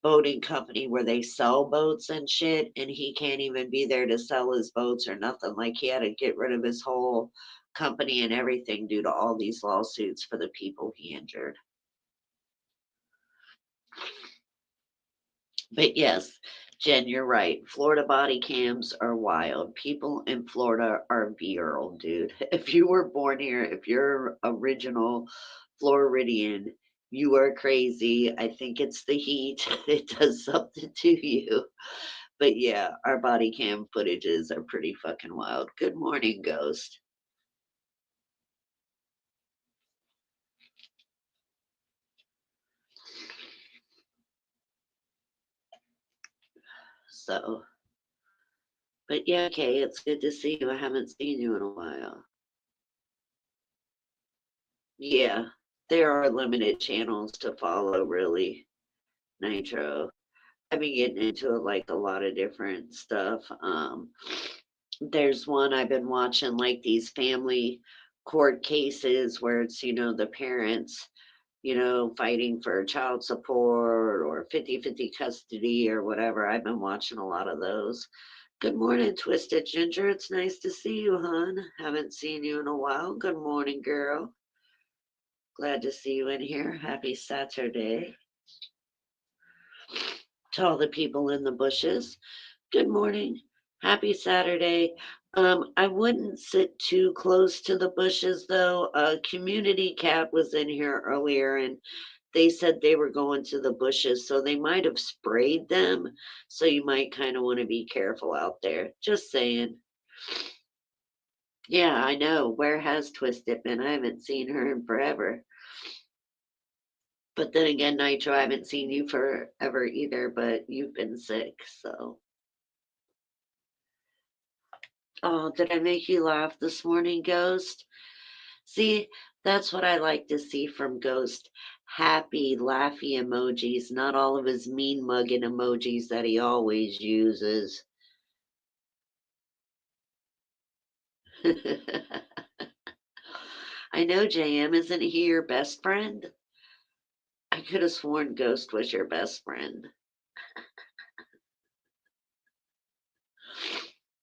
boating company where they sell boats and shit. And he can't even be there to sell his boats or nothing. Like he had to get rid of his whole company and everything due to all these lawsuits for the people he injured. But yes, Jen, you're right. Florida body cams are wild. People in Florida are virile, dude. If you were born here, if you're original Floridian, you are crazy. I think it's the heat. It does something to you. But yeah, our body cam footages are pretty fucking wild. Good morning, Ghost. So, but yeah, okay, it's good to see you. I haven't seen you in a while. Yeah, there are limited channels to follow, really. Nitro. I've been getting into like a lot of different stuff. There's one I've been watching, like these family court cases where it's, the parents, fighting for child support or 50-50 custody or whatever. I've been watching a lot of those. Good morning, Twisted Ginger. It's nice to see you, hon. Haven't seen you in a while. Good morning, girl. Glad to see you in here. Happy Saturday. To all the people in the bushes. Good morning. Happy Saturday. I wouldn't sit too close to the bushes though. A community cat was in here earlier and they said they were going to the bushes, so they might have sprayed them. So you might kind of want to be careful out there. Just saying. Yeah, I know. Where has Twisted been? I haven't seen her in forever. But then again, Nitro, I haven't seen you forever either, but you've been sick, so. Oh, did I make you laugh this morning, Ghost? See, that's what I like to see from Ghost. Happy, laughy emojis, not all of his mean mugging emojis that he always uses. I know, JM, isn't he your best friend? could have sworn Ghost was your best friend.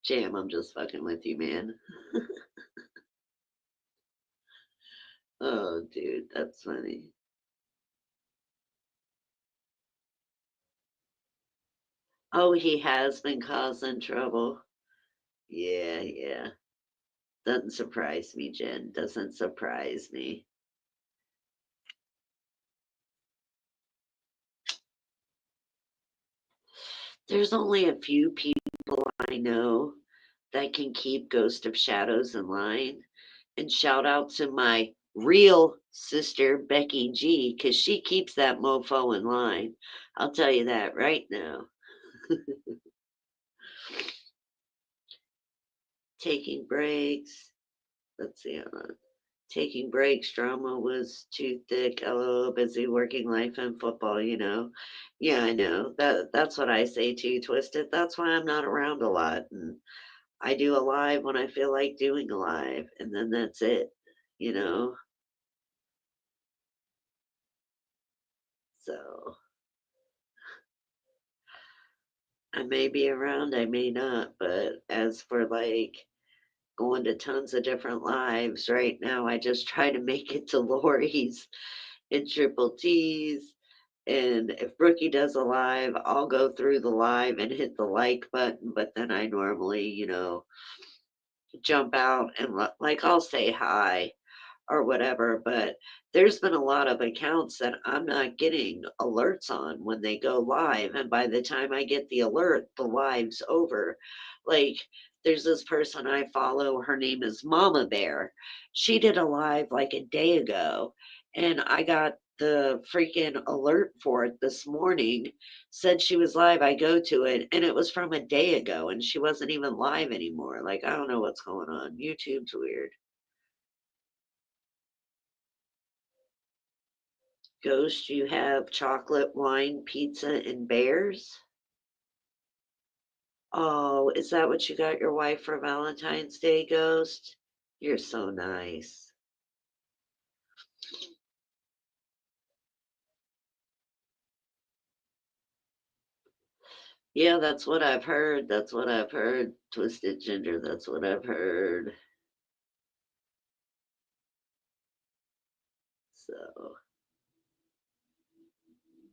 Jam, I'm just fucking with you, man. Oh, dude, that's funny. Oh, he has been causing trouble. Yeah, yeah. Doesn't surprise me, Jen. Doesn't surprise me. There's only a few people I know that can keep Ghost of Shadows in line. And shout out to my real sister, Becky G, because she keeps that mofo in line. I'll tell you that right now. Taking breaks. Let's see. Hold on. Taking breaks. Drama was too thick. LOL. Busy working life and football. Yeah, I know. That's what I say too. Twisted. That's why I'm not around a lot. And I do a live when I feel like doing a live, and then that's it. You know. So I may be around. I may not. But as for like going to tons of different lives right now, I just try to make it to Lori's and Triple T's. And if Brookie does a live, I'll go through the live and hit the like button. But then I normally, jump out and like I'll say hi or whatever. But there's been a lot of accounts that I'm not getting alerts on when they go live. And by the time I get the alert, the live's over. Like, there's this person I follow, her name is Mama Bear. She did a live like a day ago, and I got the freaking alert for it this morning. Said she was live. I go to it, and it was from a day ago, and she wasn't even live anymore. Like, I don't know what's going on. YouTube's weird. Ghost, you have chocolate, wine, pizza, and bears? Oh, is that what you got your wife for Valentine's Day, Ghost? You're so nice. Yeah, that's what I've heard. That's what I've heard. Twisted Ginger, that's what I've heard. So,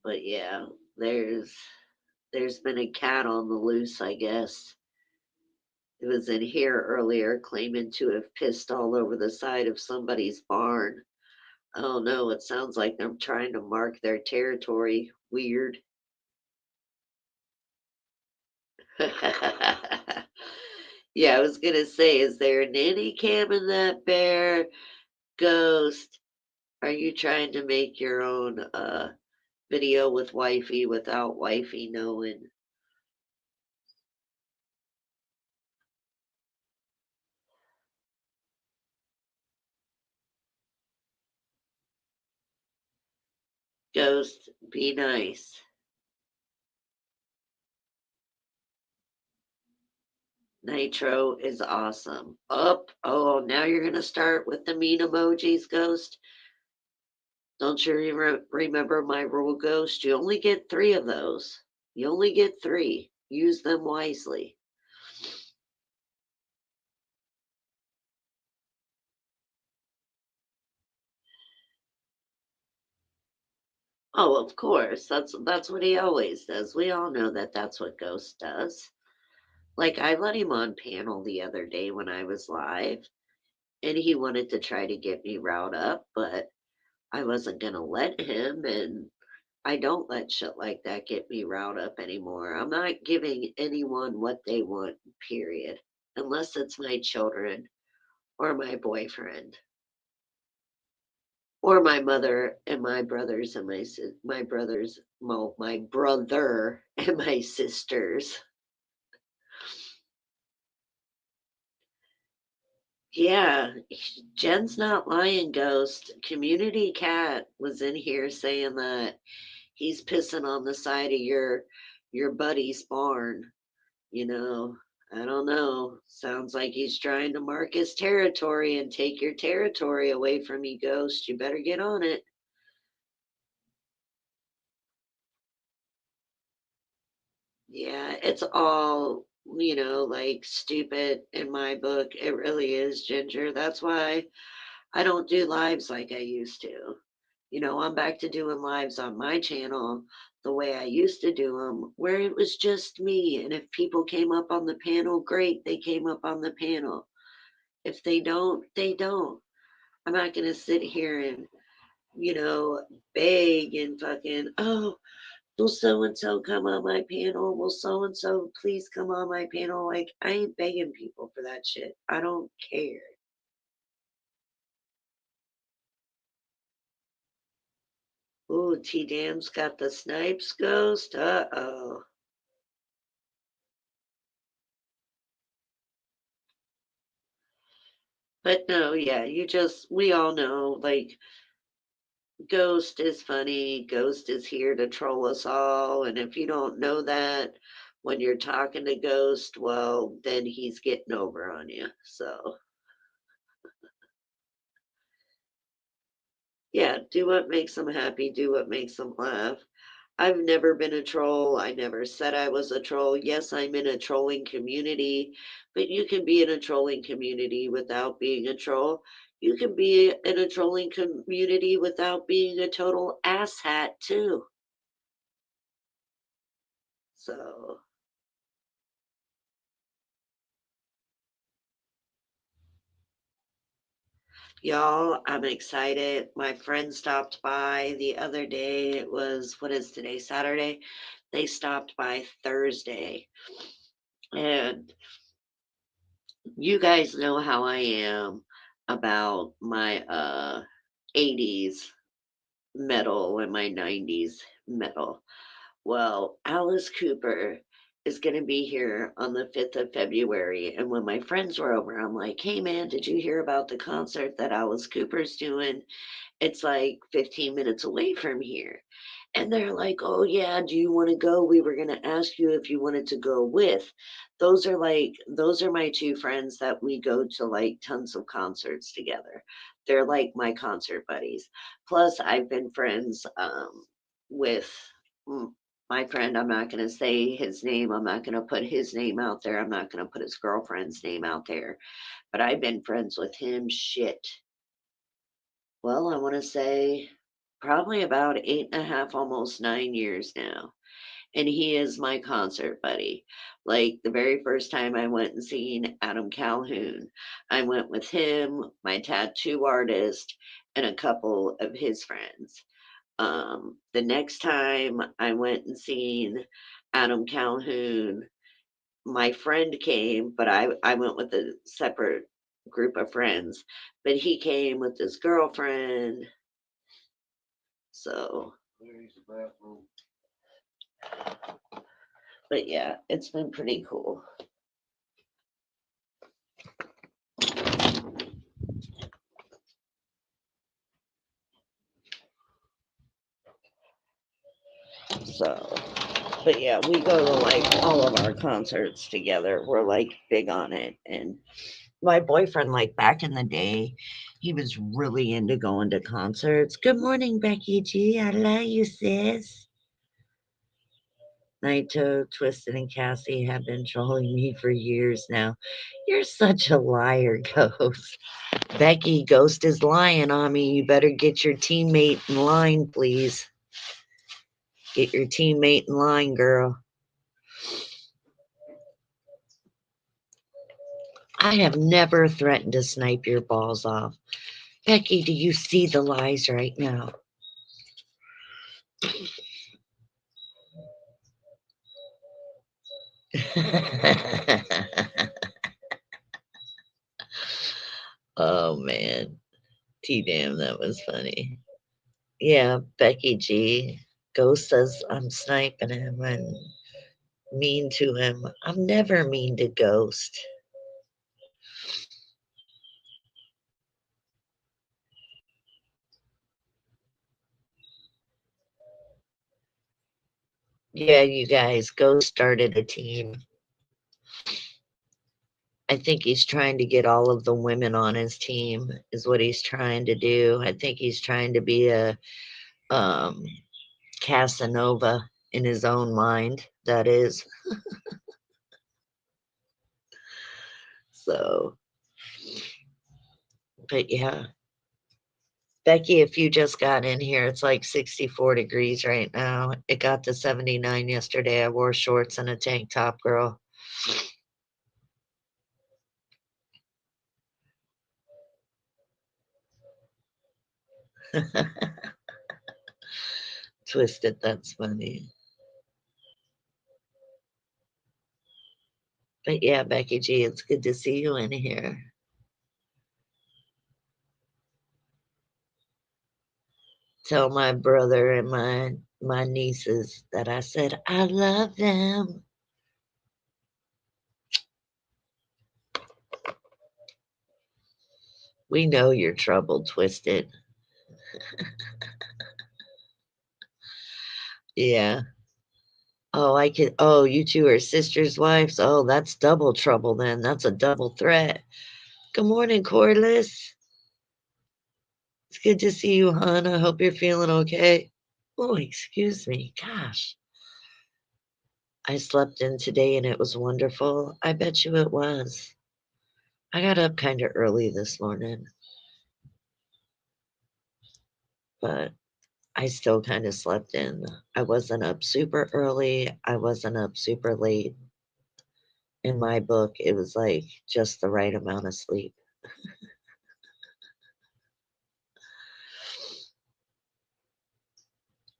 but yeah, there's there's been a cat on the loose, I guess. It was in here earlier claiming to have pissed all over the side of somebody's barn. I don't know. It sounds like they're trying to mark their territory. Weird. Yeah, I was gonna say, is there a nanny cam in that bear? Ghost, are you trying to make your own video with wifey without wifey knowing? Ghost, be nice. Nitro is awesome. Up. Oh, now you're gonna start with the mean emojis, Ghost. Don't you remember my rule, Ghost? You only get three of those. You only get three. Use them wisely. Oh, of course. That's what he always does. We all know that that's what Ghost does. Like I let him on panel the other day when I was live, and he wanted to try to get me riled up, but I wasn't gonna let him, and I don't let shit like that get me riled up anymore. I'm not giving anyone what they want, period. Unless it's my children or my boyfriend or my mother and my brothers and my brothers, well, my brother and my sisters. Yeah, Jen's not lying, Ghost. Community Cat was in here saying that he's pissing on the side of your buddy's barn. You know, I don't know. Sounds like he's trying to mark his territory and take your territory away from you, Ghost. You better get on it. Yeah, it's all, like stupid in my book. It really is, Ginger. That's why I don't do lives like I used to. I'm back to doing lives on my channel the way I used to do them, where it was just me. And if people came up on the panel, great, they came up on the panel. If they don't, they don't. I'm not going to sit here and, you know, beg and fucking, oh, will so and so come on my panel? Will so and so please come on my panel? Like, I ain't begging people for that shit. I don't care. Ooh, T Dam's got the Snipes ghost. Uh oh. But no, yeah, we all know, like, Ghost is funny. Ghost is here to troll us all. And if you don't know that when you're talking to Ghost, well, then he's getting over on you. So, yeah, do what makes them happy, do what makes them laugh. I've never been a troll. I never said I was a troll. Yes, I'm in a trolling community, but you can be in a trolling community without being a troll. You can be in a trolling community without being a total asshat, too. So, y'all, I'm excited. My friend stopped by the other day. It was, what is today? Saturday. They stopped by Thursday. And you guys know how I am about my 80s metal and my 90s metal. Well, Alice Cooper is going to be here on the 5th of February. And when my friends were over, I'm like, hey man, did you hear about the concert that Alice Cooper's doing? It's like 15 minutes away from here. And they're like, oh, yeah, do you want to go? We were going to ask you if you wanted to go with. Those are my two friends that we go to like tons of concerts together. They're like my concert buddies. Plus, I've been friends with mm, my friend. I'm not going to say his name. I'm not going to put his name out there. I'm not going to put his girlfriend's name out there. But I've been friends with him shit. Well, I want to say probably about 8.5, almost 9 years now. And he is my concert buddy. Like the very first time I went and seen Adam Calhoun, I went with him, my tattoo artist, and a couple of his friends. The next time I went and seen Adam Calhoun, my friend came, but I went with a separate group of friends. But he came with his girlfriend. So, but yeah, it's been pretty cool. So, but yeah, we go to like all of our concerts together. We're like big on it. And my boyfriend, like back in the day, he was really into going to concerts. Good morning, Becky G. I love you, sis. Naito, Twisted, and Cassie have been trolling me for years now. You're such a liar, Ghost. Becky, Ghost is lying on me. You better get your teammate in line, please. Get your teammate in line, girl. I have never threatened to snipe your balls off. Becky, do you see the lies right now? Oh man. T damn, that was funny. Yeah, Becky G. Ghost says I'm sniping him and mean to him. I'm never mean to Ghost. Yeah, you guys, Ghost started a team. I think he's trying to get all of the women on his team, is what he's trying to do. I think he's trying to be a um, Casanova in his own mind. That is. So, but yeah. Becky, if you just got in here, it's like 64 degrees right now. It got to 79 yesterday. I wore shorts and a tank top, girl. Twisted, that's funny. But yeah, Becky G, it's good to see you in here. Tell my brother and my nieces that I said I love them. We know you're troubled, Twisted. Yeah. Oh, I could. Oh, you two are sisters' wives. Oh, that's double trouble then. That's a double threat. Good morning, Cordless. It's good to see you, hon. I hope you're feeling okay. Oh, excuse me. Gosh, I slept in today and it was wonderful. I bet you it was. I got up kind of early this morning, but I still kind of slept in. I wasn't up super early. I wasn't up super late. In my book, it was like just the right amount of sleep.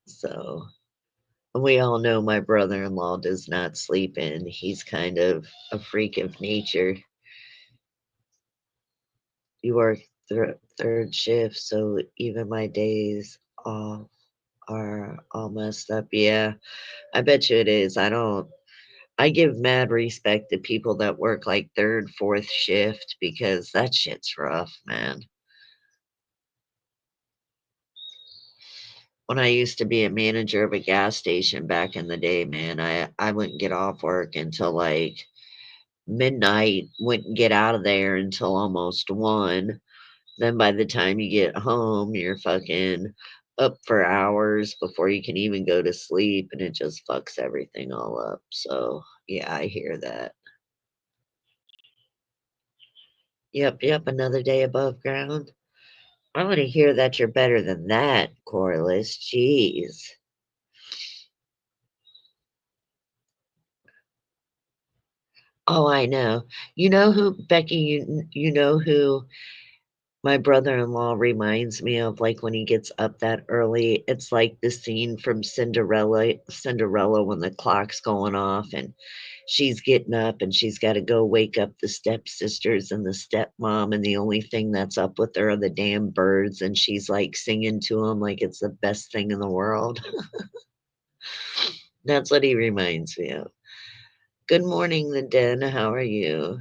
So we all know my brother in law does not sleep in. He's kind of a freak of nature. You work third shift, so even my days off are all messed up. Yeah, I bet you it is. I give mad respect to people that work like third, fourth shift because that shit's rough, man. When I used to be a manager of a gas station back in the day, man, I wouldn't get off work until like midnight, wouldn't get out of there until almost 1. Then by the time you get home, you're fucking up for hours before you can even go to sleep, and it just fucks everything all up. So, yeah, I hear that. Yep, yep, another day above ground. I want to hear that you're better than that, Corliss. Jeez. Oh, I know. You know who, Becky, you know who my brother-in-law reminds me of, like, when he gets up that early, it's like the scene from Cinderella when the clock's going off and she's getting up and she's gotta go wake up the stepsisters and the stepmom, and the only thing that's up with her are the damn birds, and she's, like, singing to them like it's the best thing in the world. That's what he reminds me of. Good morning, the den, how are you?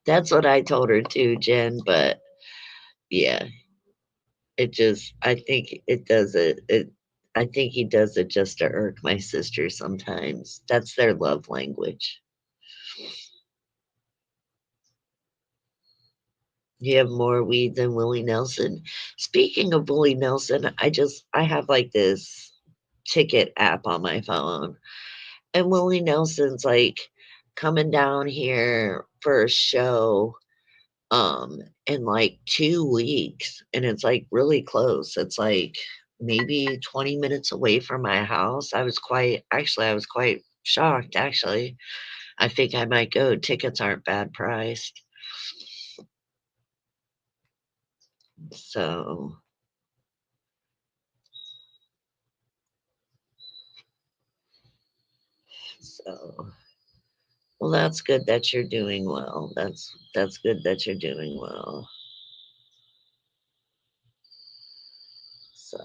That's what I told her too, Jen, but yeah, it just I think it does it I think he does it just to irk my sister sometimes. That's their love language. You have more weed than Willie Nelson. Speaking of Willie Nelson, I have like this ticket app on my phone, and Willie Nelson's like coming down here for a show in like 2 weeks, and it's like really close. It's like maybe 20 minutes away from my house. I was quite shocked actually. I think I might go. Tickets aren't bad priced. So so well, that's good that you're doing well. That's good that you're doing well. So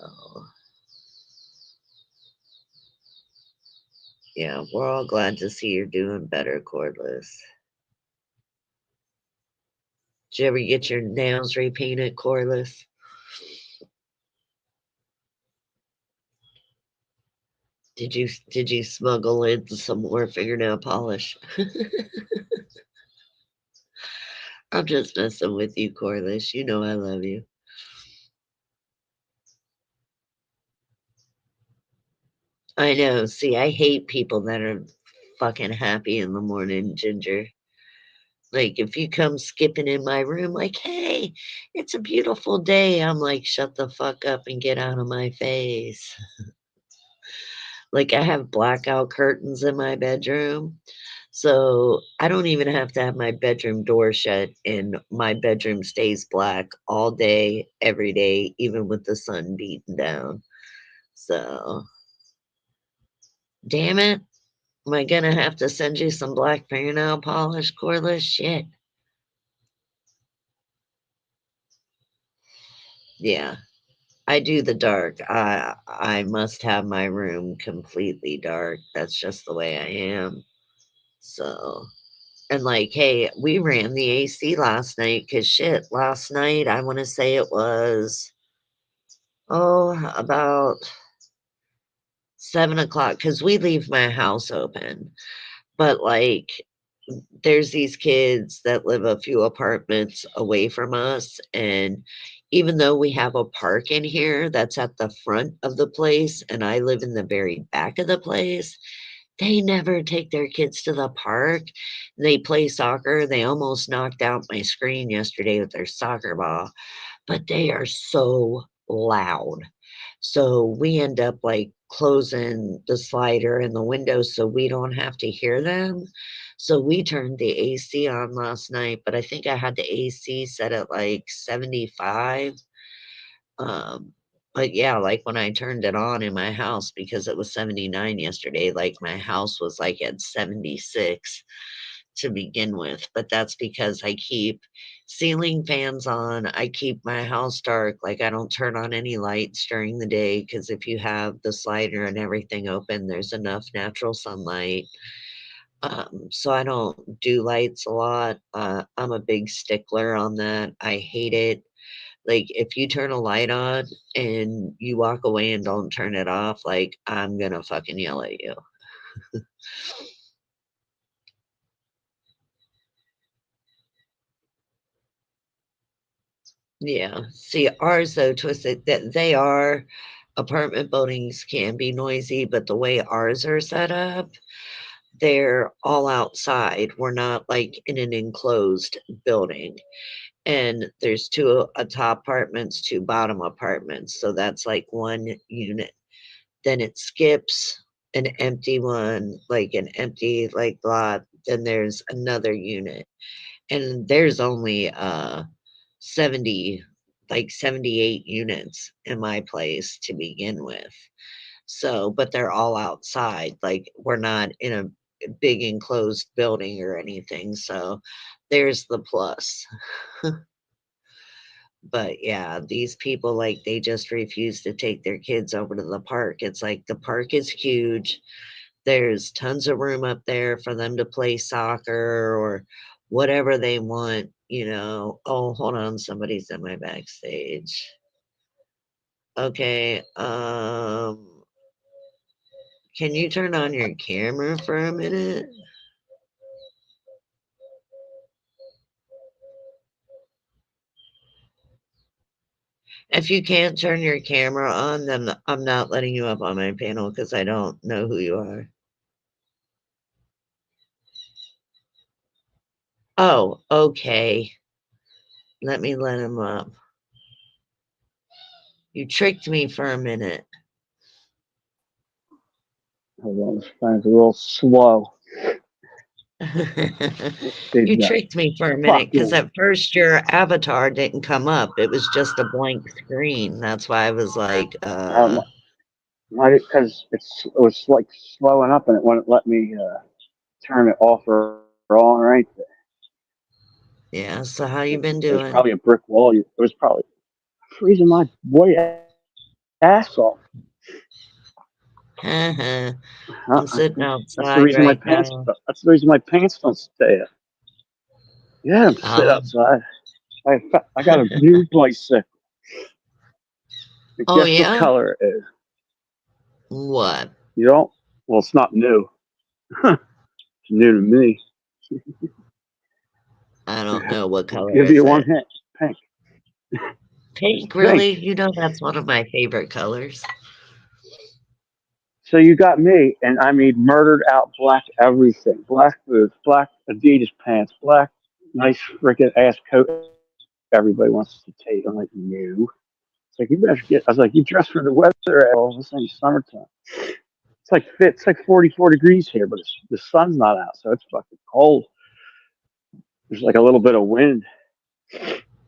yeah, we're all glad to see you're doing better, Cordless. Did you ever get your nails repainted, Cordless? Did you smuggle in some more fingernail polish? I'm just messing with you, Corliss. You know I love you. I know. See, I hate people that are fucking happy in the morning, Ginger. Like, if you come skipping in my room, like, hey, it's a beautiful day, I'm like, shut the fuck up and get out of my face. Like, I have blackout curtains in my bedroom. So I don't even have to have my bedroom door shut, and my bedroom stays black all day, every day, even with the sun beating down. So, damn it. Am I gonna have to send you some black fingernail polish, Corliss? Shit. Yeah, I do the dark. I must have my room completely dark. That's just the way I am. So, and like, hey, we ran the AC last night because shit, last night I want to say it was about 7 o'clock because we leave my house open. But like, there's these kids that live a few apartments away from us, and even though we have a park in here that's at the front of the place and I live in the very back of the place, they never take their kids to the park. They play soccer. They almost knocked out my screen yesterday with their soccer ball, but they are so loud. So we end up like closing the slider and the windows so we don't have to hear them. So we turned the AC on last night, but I think I had the AC set at like 75. Um, but yeah, like when I turned it on in my house because it was 79 yesterday, like my house was like at 76 to begin with, but that's because I keep ceiling fans on. I keep my house dark. Like I don't turn on any lights during the day because if you have the slider and everything open, there's enough natural sunlight. So I don't do lights a lot. I'm a big stickler on that. I hate it. Like if you turn a light on and you walk away and don't turn it off, like I'm gonna fucking yell at you. Yeah. See, ours though, twisted that they are apartment buildings can be noisy, but the way ours are set up, they're all outside. We're not like in an enclosed building. And there's two top apartments, two bottom apartments. So that's like one unit. Then it skips an empty one, like an empty like lot. Then there's another unit. And there's only 70 like 78 units in my place to begin with. So, but they're all outside. Like we're not in a big enclosed building or anything. So there's the plus. But yeah, these people like they just refuse to take their kids over to the park. It's like the park is huge. There's tons of room up there for them to play soccer or whatever they want. Oh, hold on, somebody's in my backstage. Okay, can you turn on your camera for a minute? If you can't turn your camera on, then I'm not letting you up on my panel because I don't know who you are. Oh, okay. Let me let him up. You tricked me for a minute. Hold on, this phone's a little slow. You Did that? tricked me for a minute Fuck because you. at first your avatar didn't come up. It was just a blank screen. That's why I was like, Why? Because it was like slowing up and it wouldn't let me turn it off or on or anything. yeah. So how you It was been probably a doing? brick wall. It was probably freezing my white ass off. I'm sitting That's the reason outside right now. That's the reason my pants don't stay. Yeah, I'm sit Um, outside. I got a new bicycle. And oh guess what yeah? color it is? What? You don't? Well, it's not new. It's new to me. I don't know what I'll color give is you one it. hint. Pink. It's Pink, pink. really? You know that's one of my favorite colors. So you got me, and I mean, murdered out black everything, black boots, black Adidas pants, black nice freaking ass coat. Everybody wants to take. I'm like, no. It's like you better get. I was like, you dress for the weather. All this thing summertime. It's like 44 degrees here, but the sun's not out, so it's fucking cold. There's like a little bit of wind.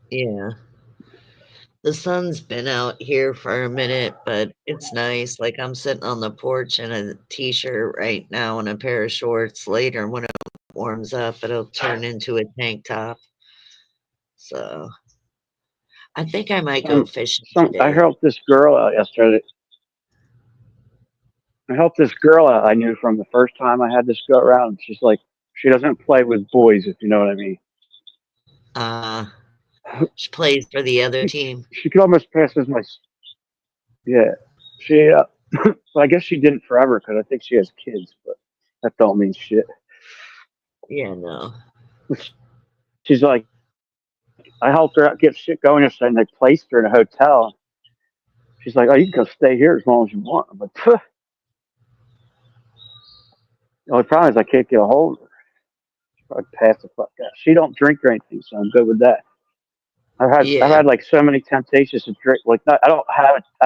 Yeah. The sun's been out here for a minute, but it's nice. Like I'm sitting on the porch in a t-shirt right now and a pair of shorts. Later, when it warms up, it'll turn into a tank top. So I think I might go fishing I today. helped this girl out yesterday. I helped this girl out I knew from the first time I had this go around. She's like, she doesn't play with boys, if you know what I mean. Uh, she plays for the other team. She could almost pass as my, yeah. She, well, I guess she didn't forever because I think she has kids, but that don't mean shit. Yeah, no. She's like, I helped her out get shit going yesterday, and they placed her in a hotel. She's like, oh, you can go stay here as long as you want. I'm like, Phew. The only problem is I can't get a hold of her. She's probably pass the fuck out. She don't drink or anything, so I'm good with that. I've Yeah, had like so many temptations to drink. Like not, I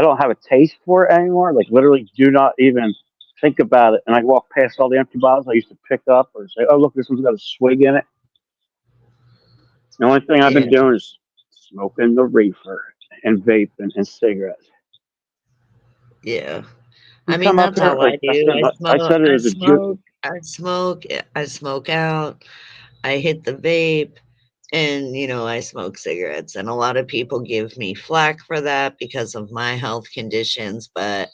don't have a taste for it anymore. Like literally, do not even think about it. And I walk past all the empty bottles I used to pick up or say, oh look, this one's got a swig in it. The only thing I've yeah, been doing is smoking the reefer and vaping and cigarettes. yeah. You I mean, come up that's here, how I like do. I said it as a joke. I smoke out. I hit the vape. And, I smoke cigarettes, and a lot of people give me flack for that because of my health conditions. But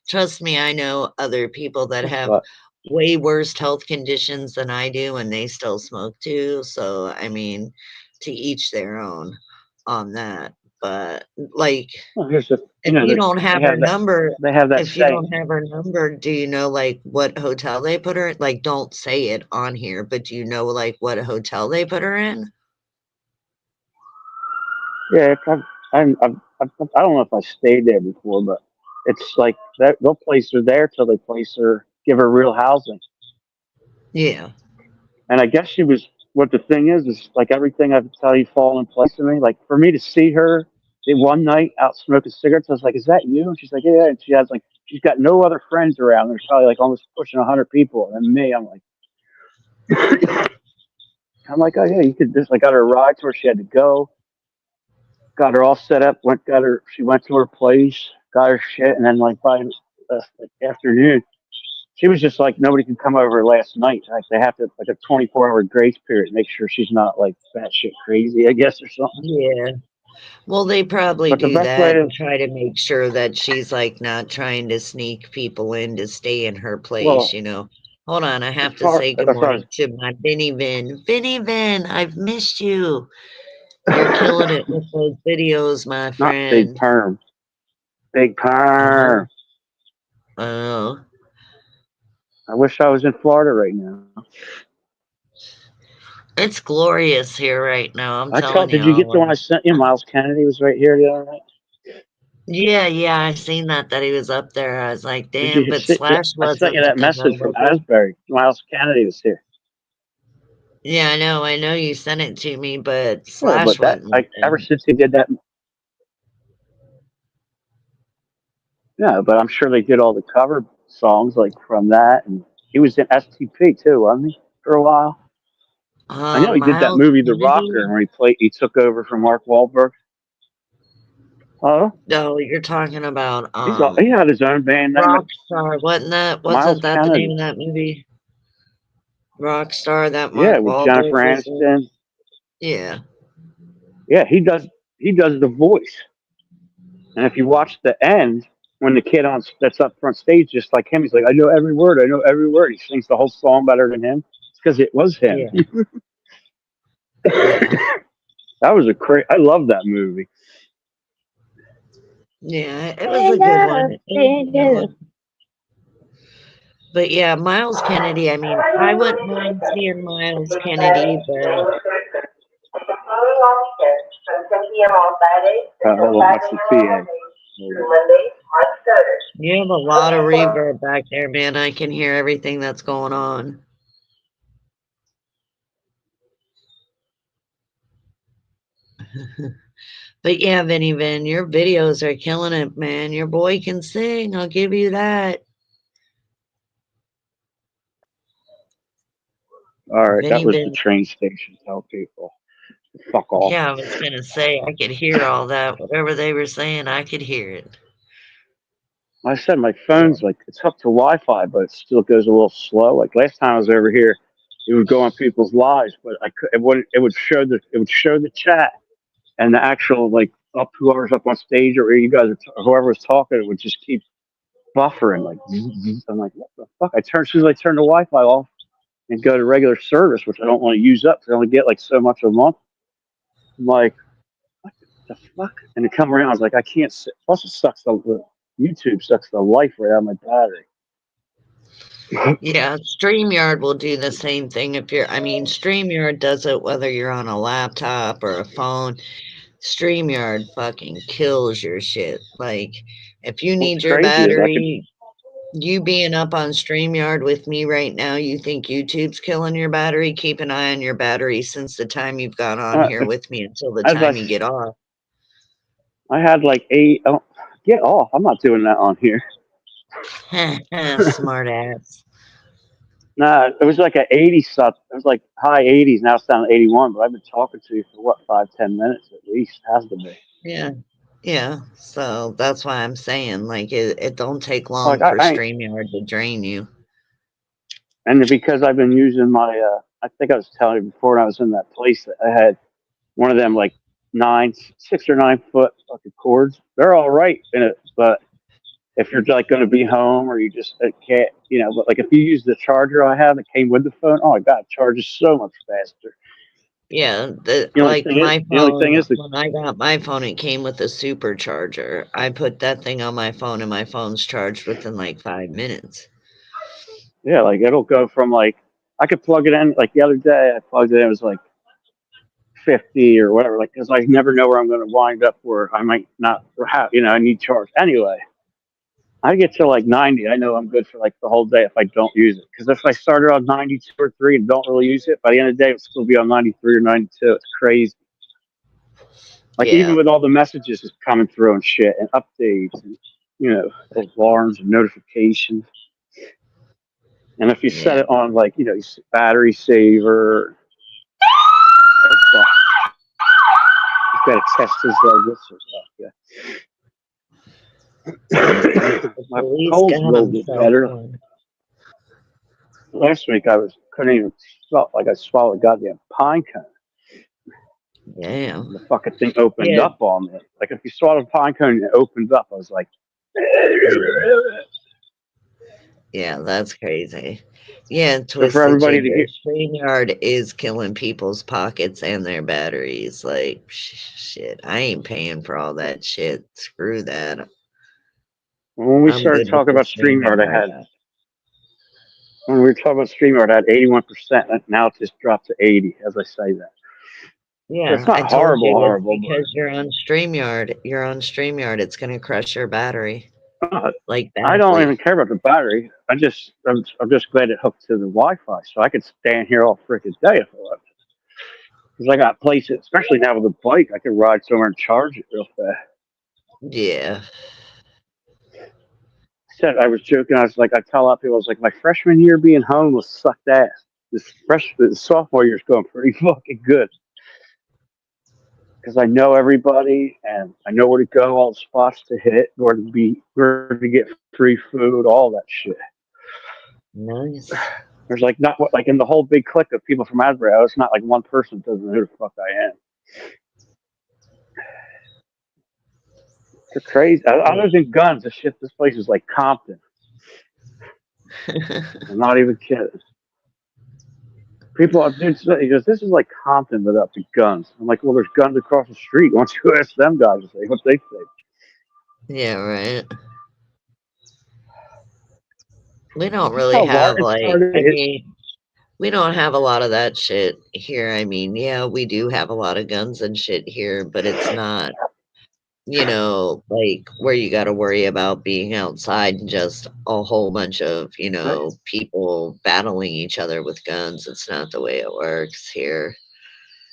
trust me, I know other people that have But way worse health conditions than I do, and they still smoke too. So, I mean, to each their own on that. But, like, well, here's the, if you don't have her number, they have that if you saying. don't have her number, do you know like what hotel they put her in? Like, don't say it on here, but do you know like what hotel they put her in? Yeah, I don't know if I stayed there before, but it's like that. They'll place her there till they place her, give her real housing. Yeah. And I guess she was. What the thing is like everything I tell you fall in place to me. Like for me to see her one night out smoking cigarettes, I was like, "Is that you?" And she's like, "Yeah." And she's got no other friends around. There's probably like almost pushing 100 people, and me, I'm like, oh yeah, you could just. I got her a ride to where she had to go. Got her all set up. She went to her place, got her shit, and then like by the afternoon, she was just like nobody could come over last night. Like they have to like a 24-hour grace period, make sure she's not like batshit crazy, I guess, or something. Yeah. Well, they probably But the do best way that to and try to make sure that she's like not trying to sneak people in to stay in her place, well, Hold on, I as have to far say good as far as morning to my Vinny Vin. Vinny Vin, I've missed you. You're killing it with those videos, my not big friend. perm, big I know. perm. Oh, I wish I was in Florida right now. it's glorious here right now. I'm telling Did you get y'all. the one I sent you? Miles Kennedy was right here the other night. Yeah, I seen that he was up there. I was like, Did damn, you but see? Slash I sent you wasn't that there message though, from was he? Asbury. Miles Kennedy was here. Yeah, I know you sent it to me, but Yeah, Slash but wasn't there. ever since he did that, yeah, but I'm sure they did all the cover songs like from that, and he was in STP too, wasn't he, for a while? I know he did that Miles movie The Rocker, Kennedy? where he took over from Mark Wahlberg. Oh, No, you're talking about he had his own band name, Rockstar. Miles Wasn't that the name Kennedy. of that movie? Rockstar that Yeah, Mark with Jennifer Wahlberg was in? Aniston. Yeah. Yeah, he does the voice, and if you watch the end. When the kid that's up front stage, just like him, he's like, I know every word. I know every word. He sings the whole song better than him. It's because it was him. Yeah. Yeah. That was I love that movie. Yeah, it was a good one. It was a good one. But yeah, Miles Kennedy, I mean, I wouldn't mind seeing Miles Kennedy, but Hold on, that's the PA. You have a lot of reverb back there, man. I can hear everything that's going on. But yeah, Vinny Vin, your videos are killing it, man. Your boy can sing. I'll give you that. All right, that Vinny was the Vin. train station. Tell people, fuck off. Yeah, I was gonna say I could hear all that. Whatever they were saying, I could hear it. Like I said, my Yeah. phone's like it's hooked to Wi-Fi, but it still goes a little slow. Like last time I was over here, it would go on people's lives, but I could, it wouldn't. It would show the chat and the actual like up whoever's up on stage or you guys or whoever was talking. It would just keep buffering. Like I'm like, what the fuck? As soon as I turn the Wi-Fi off and go to regular service, which I don't want to use up, 'cause I only get like so much a month. I'm like, what the fuck? And it come around, I was like, I can't sit. Plus, it sucks the YouTube sucks the life right out of my battery. Yeah, StreamYard will do the same thing if you're, I mean, StreamYard does it whether you're on a laptop or a phone. StreamYard fucking kills your shit. Like, if you What's need your crazy is I could. battery, you being up on StreamYard with me right now, you think YouTube's killing your battery? Keep an eye on your battery since the time you've got on here If, with me until the as time you get off. I had like eight. Oh, get off! I'm not doing that on here. Smart ass. Nah, it was like an 80 something. It was like high 80s. Now it's down to 81. But I've been talking to you for what 5-10 minutes at least. Has to be. Yeah. Yeah. So that's why I'm saying, like, it don't take Like long I, for I StreamYard to drain you. and because I've been using my. I think I was telling you before when I was in that place that I had one of them like 6 or 9 foot fucking cords. They're all right in it, but if you're like going to be home or you just can't, but like if you use the charger I have that came with the phone, oh my god, it charges so much faster. Yeah, The only thing is that when I got my phone, it came with a supercharger. I put that thing on my phone and my phone's charged within like 5 minutes. yeah, like it'll go from like I could plug it in. Like the other day, I plugged it in. It was like 50 or whatever. Like because I never know where I'm going to wind up. Where I might not have. I need charge anyway. I get to like 90. I know I'm good for like the whole day if I don't use it. Because if I started on 92 or 3 and don't really use it, by the end of the day, it'll still be on 93 or 92. It's crazy. Like even Yeah, with all the messages that's coming through and shit and updates and alarms and notifications. And if you set yeah, it on like battery saver, you've got to test his whistle. Yeah. the My police cold's a got little him bit cell better. phone. Last week I couldn't even smell like I swallowed a goddamn pine cone. Damn. And the fucking thing opened Yeah, up on me. Like if you swallowed a pine cone and it opened up, I was like, yeah, yeah, that's crazy. Yeah, so for Twisted everybody to Ginger. hear, StreamYard is killing people's pockets and their batteries. Like, shit, I ain't paying for all that shit. Screw that. when we I'm started good with talking the about StreamYard, StreamYard I I had got. when we were talking about StreamYard, I had 81%. And now it just dropped to 80 as I say that. So it's Yeah, I not told horrible, you it's horrible, because you're on StreamYard. You're on StreamYard. It's gonna crush your battery, but like, I don't even badly. care about the battery. I'm just glad it hooked to the Wi-Fi, so I could stand here all freaking day if I want. Because I got places, especially now with the bike, I could ride somewhere and charge it real fast. Yeah. I was joking. I was like, I tell a lot of people, I was like, my freshman year being home was sucked ass. The sophomore year's going pretty fucking good because I know everybody and I know where to go, all the spots to hit, where to get free food, all that shit. Nice. There's like not like in the whole big clique of people from Asbury, it's not like one person doesn't know who the fuck I am. They're crazy. Other than guns, this place is like Compton. I'm not even kidding. People, dude, he goes, this is like Compton without the guns. I'm like, well, there's guns across the street. Why don't you ask them guys to say what they think? Yeah, right. We don't Just really how large have, it's like, hard to I hit. mean, we don't have a lot of that shit here. I mean, yeah, we do have a lot of guns and shit here, but it's not like where you got to worry about being outside and just a whole bunch of, Right. people battling each other with guns. It's not the way it works here.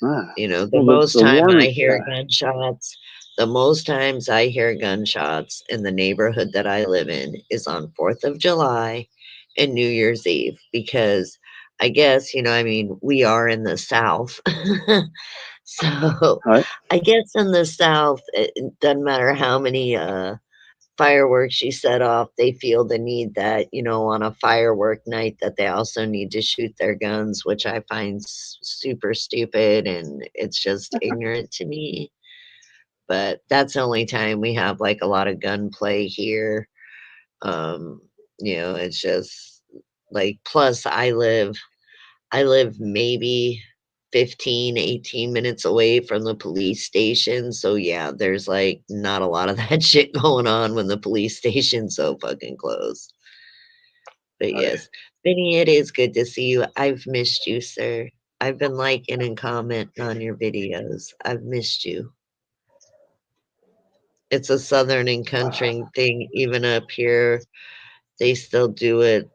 Ah. The Well, most the time I warning hear shot. gunshots, the most times I hear gunshots in the neighborhood that I live in is on 4th of July and New Year's Eve because I guess, I mean, we are in the South. So Right. I guess in the South, it doesn't matter how many fireworks you set off, they feel the need that, on a firework night that they also need to shoot their guns, which I find super stupid and it's just ignorant to me. But that's the only time we have like a lot of gunplay here. Um, it's just like plus I live maybe 15, 18 minutes away from the police station. So yeah, there's like not a lot of that shit going on when the police station's so fucking close. But Right. yes, Vinny, it is good to see you. I've missed you, sir. I've been liking and commenting on your videos. I've missed you. It's a southern and country thing, even up here. They still do it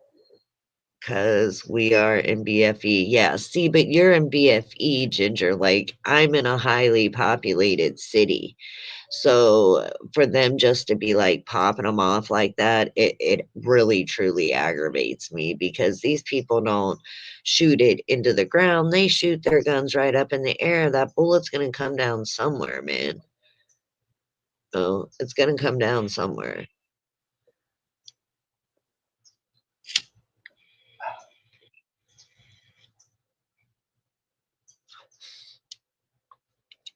because we are in BFE. Yeah, see, but you're in BFE, Ginger. Like, I'm in a highly populated city. So for them just to be like popping them off like that, it really truly aggravates me because these people don't shoot it into the ground. They shoot their guns right up in the air. That bullet's going to come down somewhere, man. Oh, it's going to come down somewhere.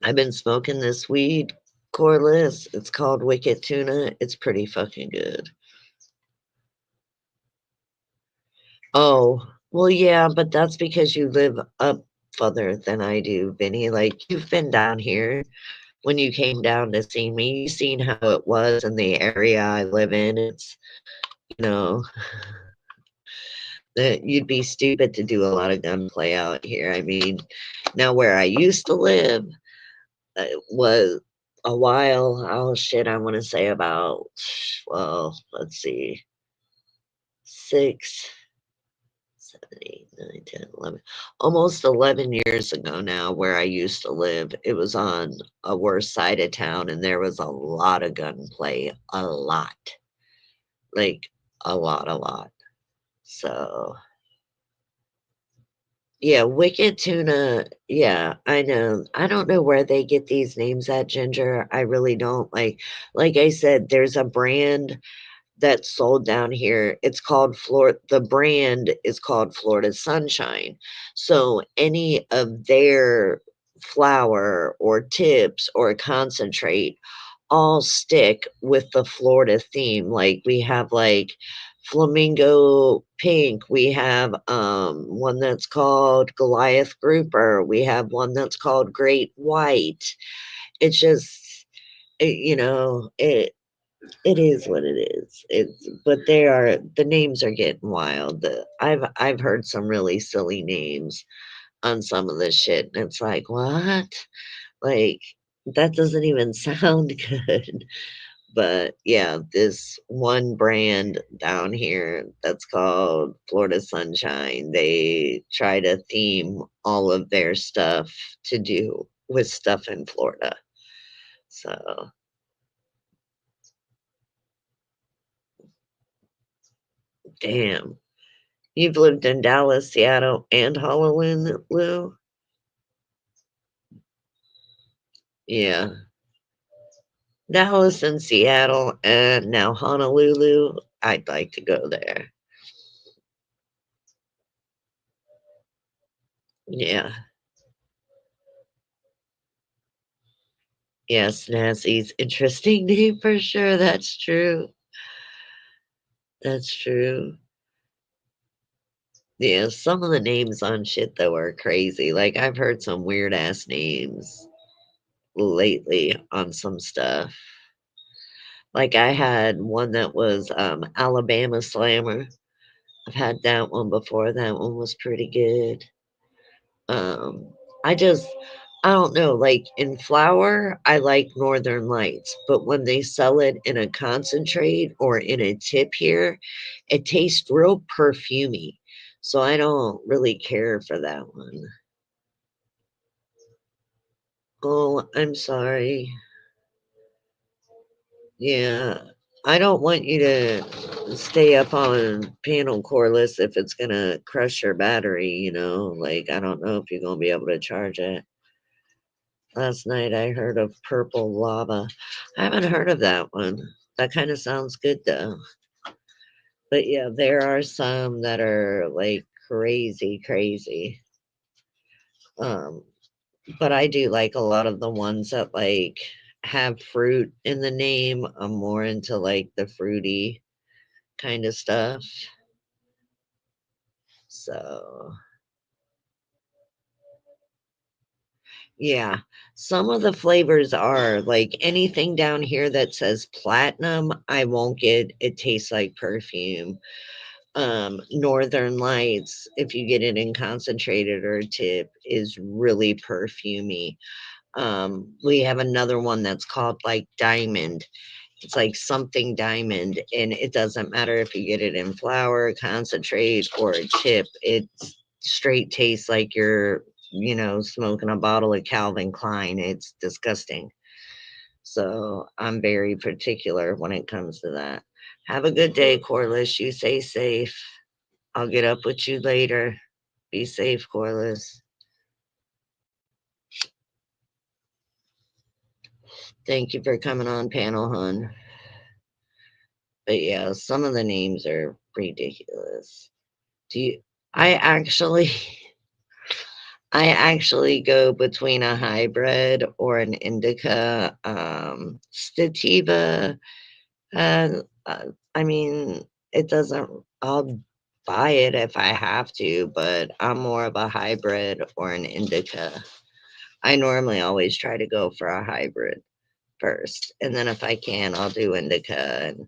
I've been smoking this weed, Corliss. It's called Wicked Tuna. It's pretty fucking good. Oh, well, yeah, but that's because you live up further than I do, Vinny. Like, you've been down here when you came down to see me. You've seen how it was in the area I live in. It's, you know, that you'd be stupid to do a lot of gunplay out here. I mean, now where I used to live was a while. Oh, shit, I want to say about, well, let's see, 6, 7, 8, 9, 10, 11, almost 11 years ago now, where I used to live. It was on a worse side of town, and there was a lot of gunplay, a lot, like a lot, a lot. So, yeah, Wicked Tuna. Yeah, I know. I don't know where they get these names at, Ginger. I really don't. Like I said, there's a brand that's sold down here. It's called Florida. The brand is called Florida Sunshine. So any of their flour or tips or concentrate all stick with the Florida theme. Like we have like flamingo pink. We have one that's called Goliath grouper. We have one that's called Great White. It's just it is what it is. It's but the names are getting wild. I've heard some really silly names on some of this shit, and it's like, what? Like that doesn't even sound good. But yeah, this one brand down here that's called Florida Sunshine, they try to theme all of their stuff to do with stuff in Florida. So damn. You've lived in Dallas, Seattle, and Honolulu? Yeah. Dallas and Seattle, and now Honolulu. I'd like to go there. Yeah. Yes, Nancy's interesting name for sure. That's true. That's true. Yeah, some of the names on shit though are crazy. Like I've heard some weird ass names lately on some stuff. Like I had one that was Alabama Slammer. I've had that one before. That one was pretty good. Um, I just I don't know, like in flour, I like Northern Lights, but when they sell it in a concentrate or in a tip here, it tastes real perfumey. So I don't really care for that one. Oh, I'm sorry. Yeah. I don't want you to stay up on panel cordless if it's gonna crush your battery, like I don't know if you're gonna be able to charge it. Last night I heard of purple lava. I haven't heard of that one. That kind of sounds good though. But yeah, there are some that are like crazy, crazy. Um, but I do like a lot of the ones that like have fruit in the name. I'm more into like the fruity kind of stuff. So yeah, some of the flavors are like anything down here that says platinum, I won't get. It tastes like perfume. Northern Lights, if you get it in concentrated or tip, is really perfumey. We have another one that's called like Diamond. It's like something diamond, and it doesn't matter if you get it in flour, concentrate, or a chip. It straight tastes like you're, smoking a bottle of Calvin Klein. It's disgusting. So I'm very particular when it comes to that. Have a good day, Corliss. You stay safe. I'll get up with you later. Be safe, Corliss. Thank you for coming on, panel, hun. But yeah, some of the names are ridiculous. Do you? I actually, I actually go between a hybrid or an indica. Stativa. Uh, I mean, it doesn't. I'll buy it if I have to, but I'm more of a hybrid or an indica. I normally always try to go for a hybrid first, and then if I can, I'll do indica, and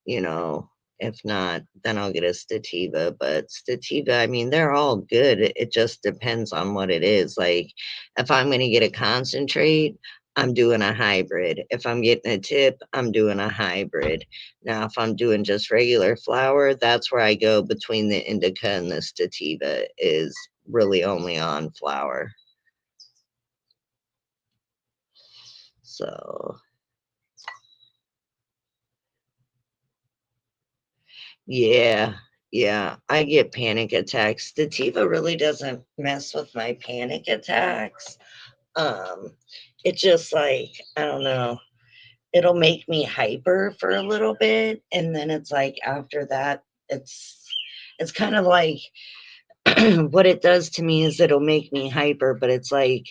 you know, if not, then I'll get a Stativa. But Stativa, I mean, they're all good. It just depends on what it is. Like, if I'm going to get a concentrate, I'm doing a hybrid. If I'm getting a tip, I'm doing a hybrid. Now, if I'm doing just regular flour, that's where I go between the indica and the Stativa, is really only on flour. So, yeah, yeah, I get panic attacks. Stativa really doesn't mess with my panic attacks. Um, it just like, I don't know, it'll make me hyper for a little bit, and then it's like after that, it's kind of like what it does to me is it'll make me hyper, but it's like,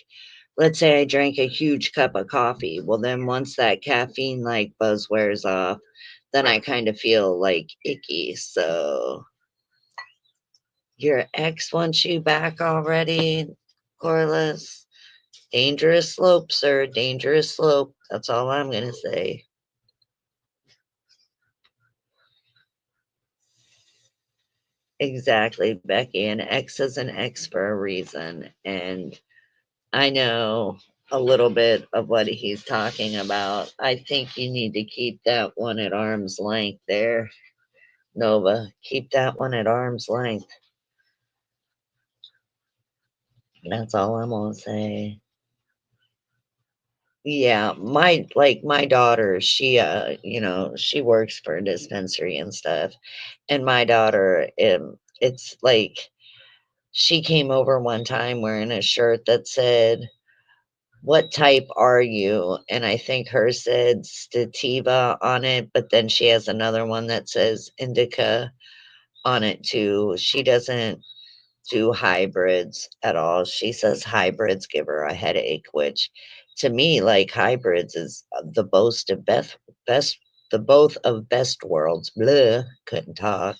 let's say I drank a huge cup of coffee. Well, then once that caffeine like buzz wears off, then I kind of feel like icky. So your ex wants you back already, Corliss? Dangerous slope, sir. Dangerous slope. That's all I'm going to say. Exactly, Becky. An ex is an ex for a reason. And I know a little bit of what he's talking about. I think you need to keep that one at arm's length there, Nova. Keep that one at arm's length. That's all I'm going to say. Yeah, my daughter, she works for a dispensary and stuff. And my daughter, it's like she came over one time wearing a shirt that said, "What type are you?" And I think hers said Stativa on it, but then she has another one that says Indica on it too. She doesn't do hybrids at all. She says hybrids give her a headache, which to me, like hybrids is the boast of best, the both of best worlds. Blah, couldn't talk.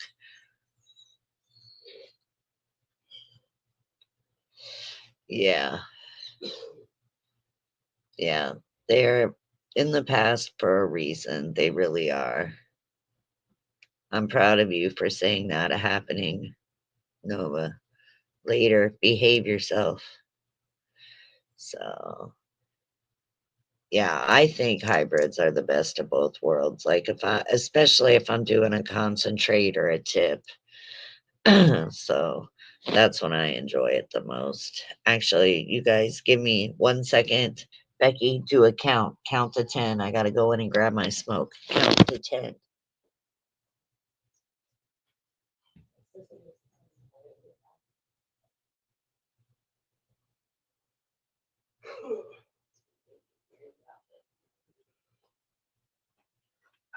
Yeah, yeah. They're in the past for a reason. They really are. I'm proud of you for saying that happening, Nova. Later, behave yourself. So yeah, I think hybrids are the best of both worlds. Like especially if I'm doing a concentrate or a tip. So that's when I enjoy it the most. Actually, you guys give me 1 second. Becky, do a count. Count to 10. I got to go in and grab my smoke. Count to 10.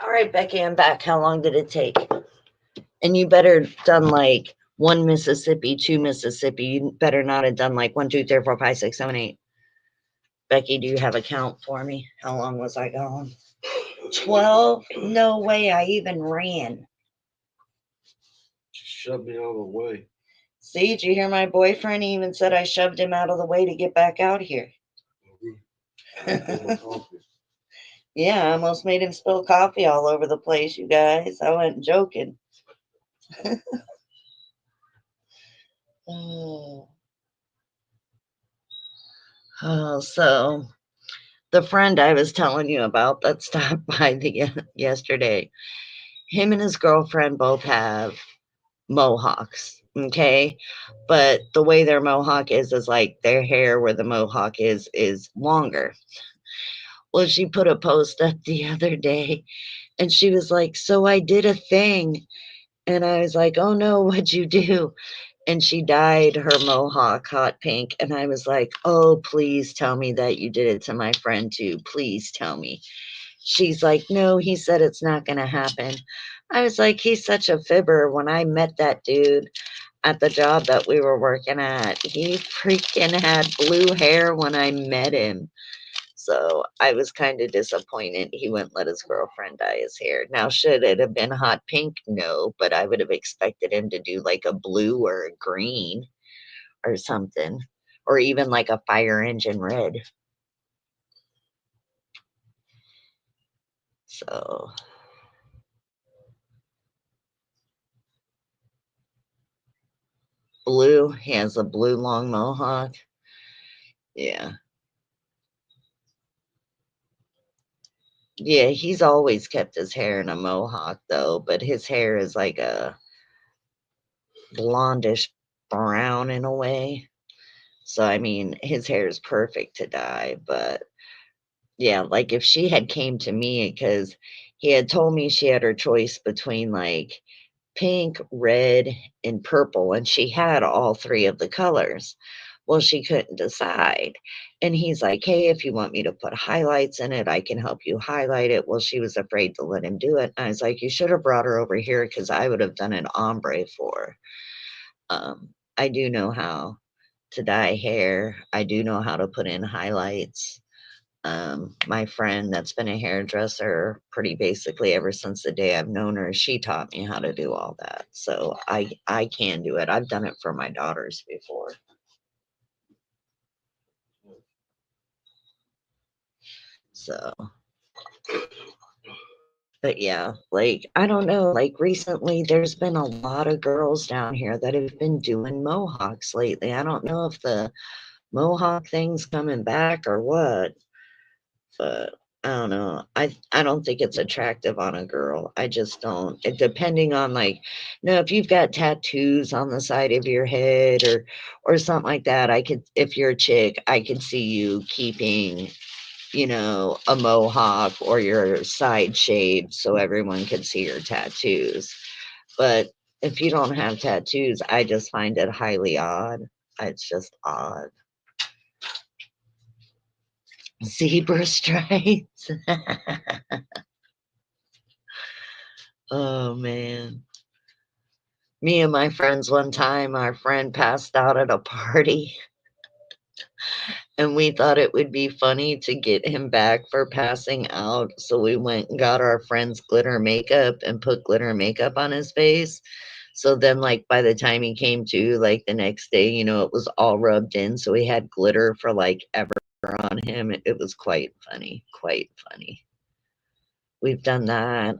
All right, Becky, I'm back. How long did it take? And you better done like one Mississippi, two Mississippi. You better not have done like 1, 2, 3, 4, 5, 6, 7, 8. Becky, do you have a count for me? How long was I gone? 12? No way I even ran. Shove me out of the way. See, did you hear my boyfriend? He even said I shoved him out of the way to get back out here. Yeah, I almost made him spill coffee all over the place, you guys. I wasn't joking. Oh, so the friend I was telling you about that stopped by yesterday, him and his girlfriend both have mohawks, okay? But the way their mohawk is like their hair where the mohawk is longer. Well, she put a post up the other day and she was like, "So I did a thing." And I was like, "Oh no, what'd you do?" And she dyed her mohawk hot pink. And I was like, "Oh, please tell me that you did it to my friend too. Please tell me." She's like, "No, he said it's not going to happen." I was like, "He's such a fibber." When I met that dude at the job that we were working at, he freaking had blue hair when I met him. So I was kind of disappointed he wouldn't let his girlfriend dye his hair. Now, should it have been hot pink? No, but I would have expected him to do like a blue or a green or something, or even like a fire engine red. So blue, he has a blue long mohawk. Yeah. Yeah, he's always kept his hair in a mohawk though, but his hair is like a blondish brown in a way. So I mean, his hair is perfect to dye, but yeah, like if she had came to me because he had told me she had her choice between like pink, red, and purple, and she had all three of the colors. Well, she couldn't decide. And he's like, "Hey, if you want me to put highlights in it, I can help you highlight it." Well, she was afraid to let him do it. And I was like, "You should have brought her over here because I would have done an ombre for her." I do know how to dye hair, I do know how to put in highlights. My friend that's been a hairdresser pretty basically ever since the day I've known her, she taught me how to do all that. So I can do it. I've done it for my daughters before. So, but yeah, like I don't know, like recently there's been a lot of girls down here that have been doing mohawks lately. I don't know if the mohawk thing's coming back or what, but I don't know. I don't think it's attractive on a girl. I just don't. Depending on like, no, if you've got tattoos on the side of your head or something like that, I could. If you're a chick, I could see you keeping, a mohawk or your side shaved so everyone could see your tattoos. But if you don't have tattoos, I just find it highly odd. It's just odd. Zebra stripes. Oh man. Me and my friends one time, our friend passed out at a party and we thought it would be funny to get him back for passing out. So we went and got our friend's glitter makeup and put glitter makeup on his face. So then, like, by the time he came to, like, the next day, it was all rubbed in. So he had glitter for like ever on him. It was quite funny, quite funny. We've done that.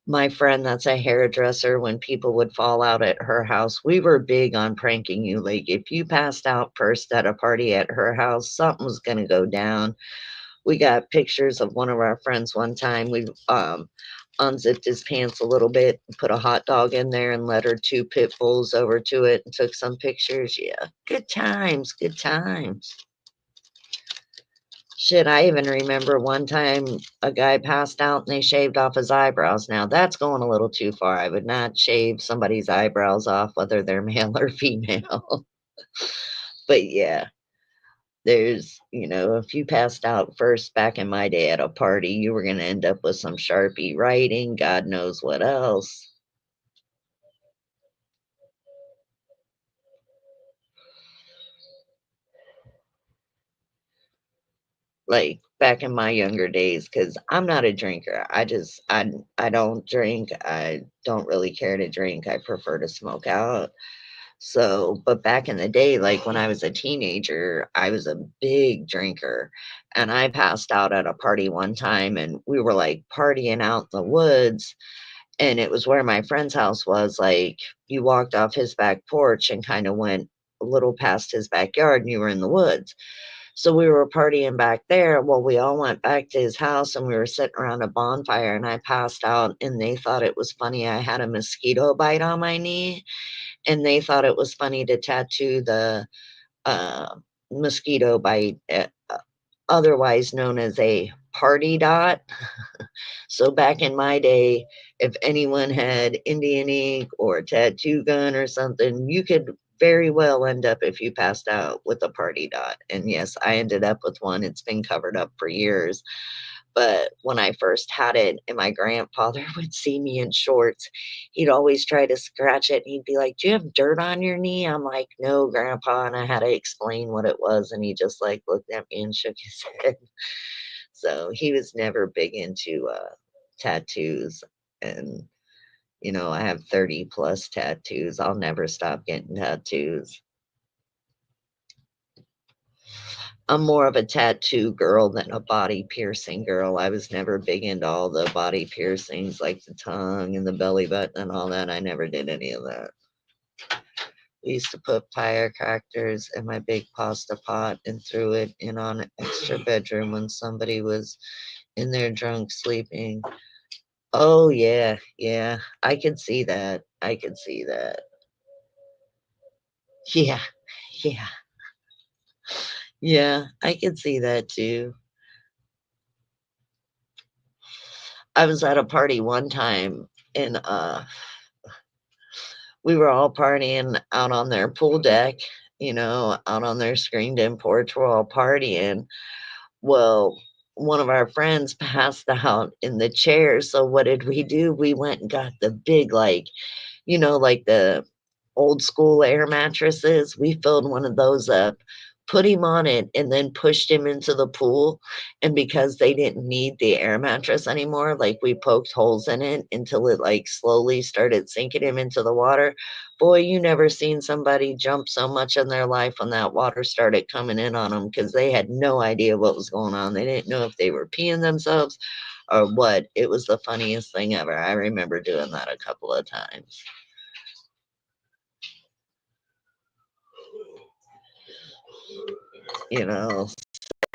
My friend that's a hairdresser, when people would fall out at her house, we were big on pranking you. Like, if you passed out first at a party at her house, something was gonna go down. We got pictures of one of our friends one time. We unzipped his pants a little bit, put a hot dog in there, and led her 2 pit bulls over to it and took some pictures. Yeah, good times, good times. Shit, I even remember one time a guy passed out and they shaved off his eyebrows. Now that's going a little too far. I would not shave somebody's eyebrows off, whether they're male or female. But yeah, if you passed out first back in my day at a party, you were going to end up with some Sharpie writing, God knows what else. Like back in my younger days, because I'm not a drinker. I don't drink. I don't really care to drink. I prefer to smoke out. So, but back in the day, like when I was a teenager, I was a big drinker, and I passed out at a party one time, and we were like partying out in the woods, and it was where my friend's house was. Like, you walked off his back porch and kind of went a little past his backyard, and you were in the woods. So we were partying back there. Well, we all went back to his house and we were sitting around a bonfire, and I passed out, and they thought it was funny I had a mosquito bite on my knee, and they thought it was funny to tattoo the uh, mosquito bite, otherwise known as a party dot. So back in my day, if anyone had Indian ink or a tattoo gun or something, you could very well end up, if you passed out, with a party dot. And yes, I ended up with one. It's been covered up for years. But when I first had it, and my grandfather would see me in shorts, he'd always try to scratch it. And he'd be like, "Do you have dirt on your knee?" I'm like, "No, Grandpa." And I had to explain what it was. And he just like looked at me and shook his head. So he was never big into tattoos. And, I have 30 plus tattoos. I'll never stop getting tattoos. I'm more of a tattoo girl than a body piercing girl. I was never big into all the body piercings like the tongue and the belly button and all that. I never did any of that. We used to put firecrackers in my big pasta pot and threw it in on an extra bedroom when somebody was in there drunk sleeping. Oh yeah, yeah. I could see that. I could see that. Yeah, yeah, yeah. I could see that too. I was at a party one time, and we were all partying out on their pool deck, out on their screened in porch. We're all partying. Well, one of our friends passed out in the chair. So what did we do? We went and got the big, like the old school air mattresses. We filled one of those up, put him on it, and then pushed him into the pool. And because they didn't need the air mattress anymore, like we poked holes in it until it like slowly started sinking him into the water. Boy, you never seen somebody jump so much in their life when that water started coming in on them, because they had no idea what was going on. They didn't know if they were peeing themselves or what. It was the funniest thing ever. I remember doing that a couple of times. you know.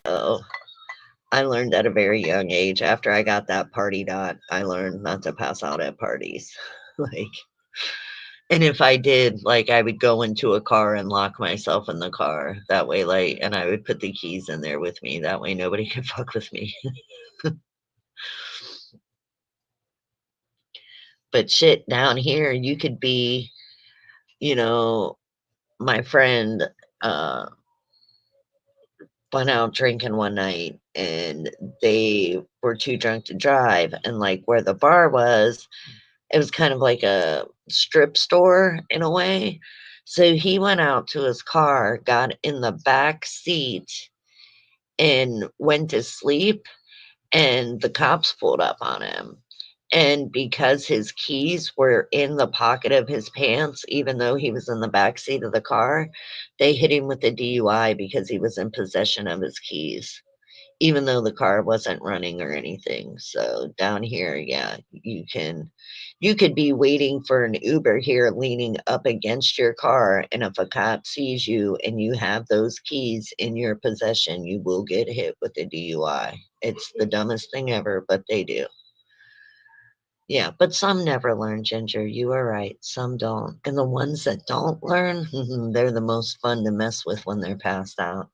So I learned at a very young age. After I got that party dot, I learned not to pass out at parties. like, and if I did, like, I would go into a car and lock myself in the car. That way, like, and I would put the keys in there with me. That way, nobody could fuck with me. But shit, down here, you could be, you know, my friend uh, went out drinking one night and they were too drunk to drive. And like where the bar was, it was kind of like a strip store in a way. So he went out to his car, got in the back seat, and went to sleep. And the cops pulled up on him. And because his keys were in the pocket of his pants, even though he was in the back seat of the car, they hit him with the DUI because he was in possession of his keys, even though the car wasn't running or anything. So down here, yeah, you could be waiting for an Uber here leaning up against your car, and if a cop sees you and you have those keys in your possession, you will get hit with a DUI. It's the dumbest thing ever, but they do. Yeah, but some never learn, Ginger. You are right. Some don't. And the ones that don't learn, they're the most fun to mess with when they're passed out.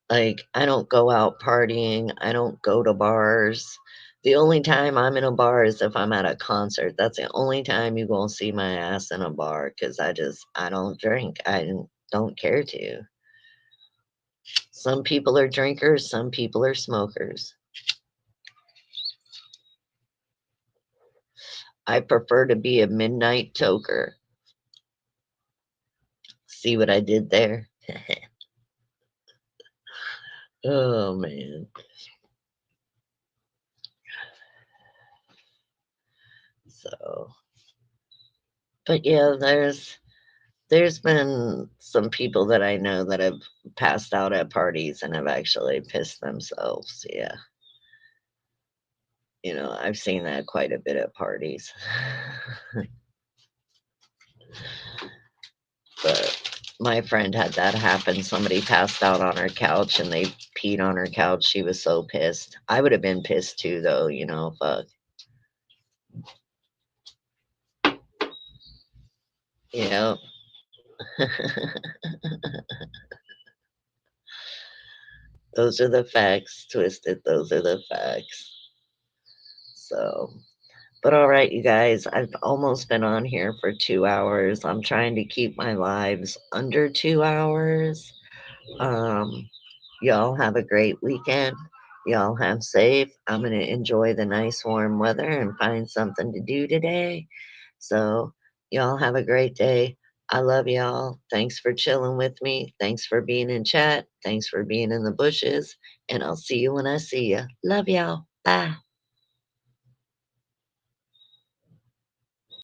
Like, I don't go out partying. I don't go to bars. The only time I'm in a bar is if I'm at a concert. That's the only time you won't see my ass in a bar because I don't drink. Don't care to. Some people are drinkers, some people are smokers. I prefer to be a midnight toker. See what I did there? Oh, man. So, but yeah, there's been some people that I know that have passed out at parties and have actually pissed themselves. Yeah. I've seen that quite a bit at parties. But my friend had that happen. Somebody passed out on her couch and they peed on her couch. She was so pissed. I would have been pissed too, though, fuck. You know, those are the facts, Twisted. Those are the facts. So, but all right, you guys, I've almost been on here for 2 hours. I'm trying to keep my lives under 2 hours. Um, y'all have a great weekend. Y'all have safe. I'm going to enjoy the nice warm weather and find something to do today. So, y'all have a great day. I love y'all. Thanks for chilling with me. Thanks for being in chat. Thanks for being in the bushes. And I'll see you when I see you. Love y'all. Bye.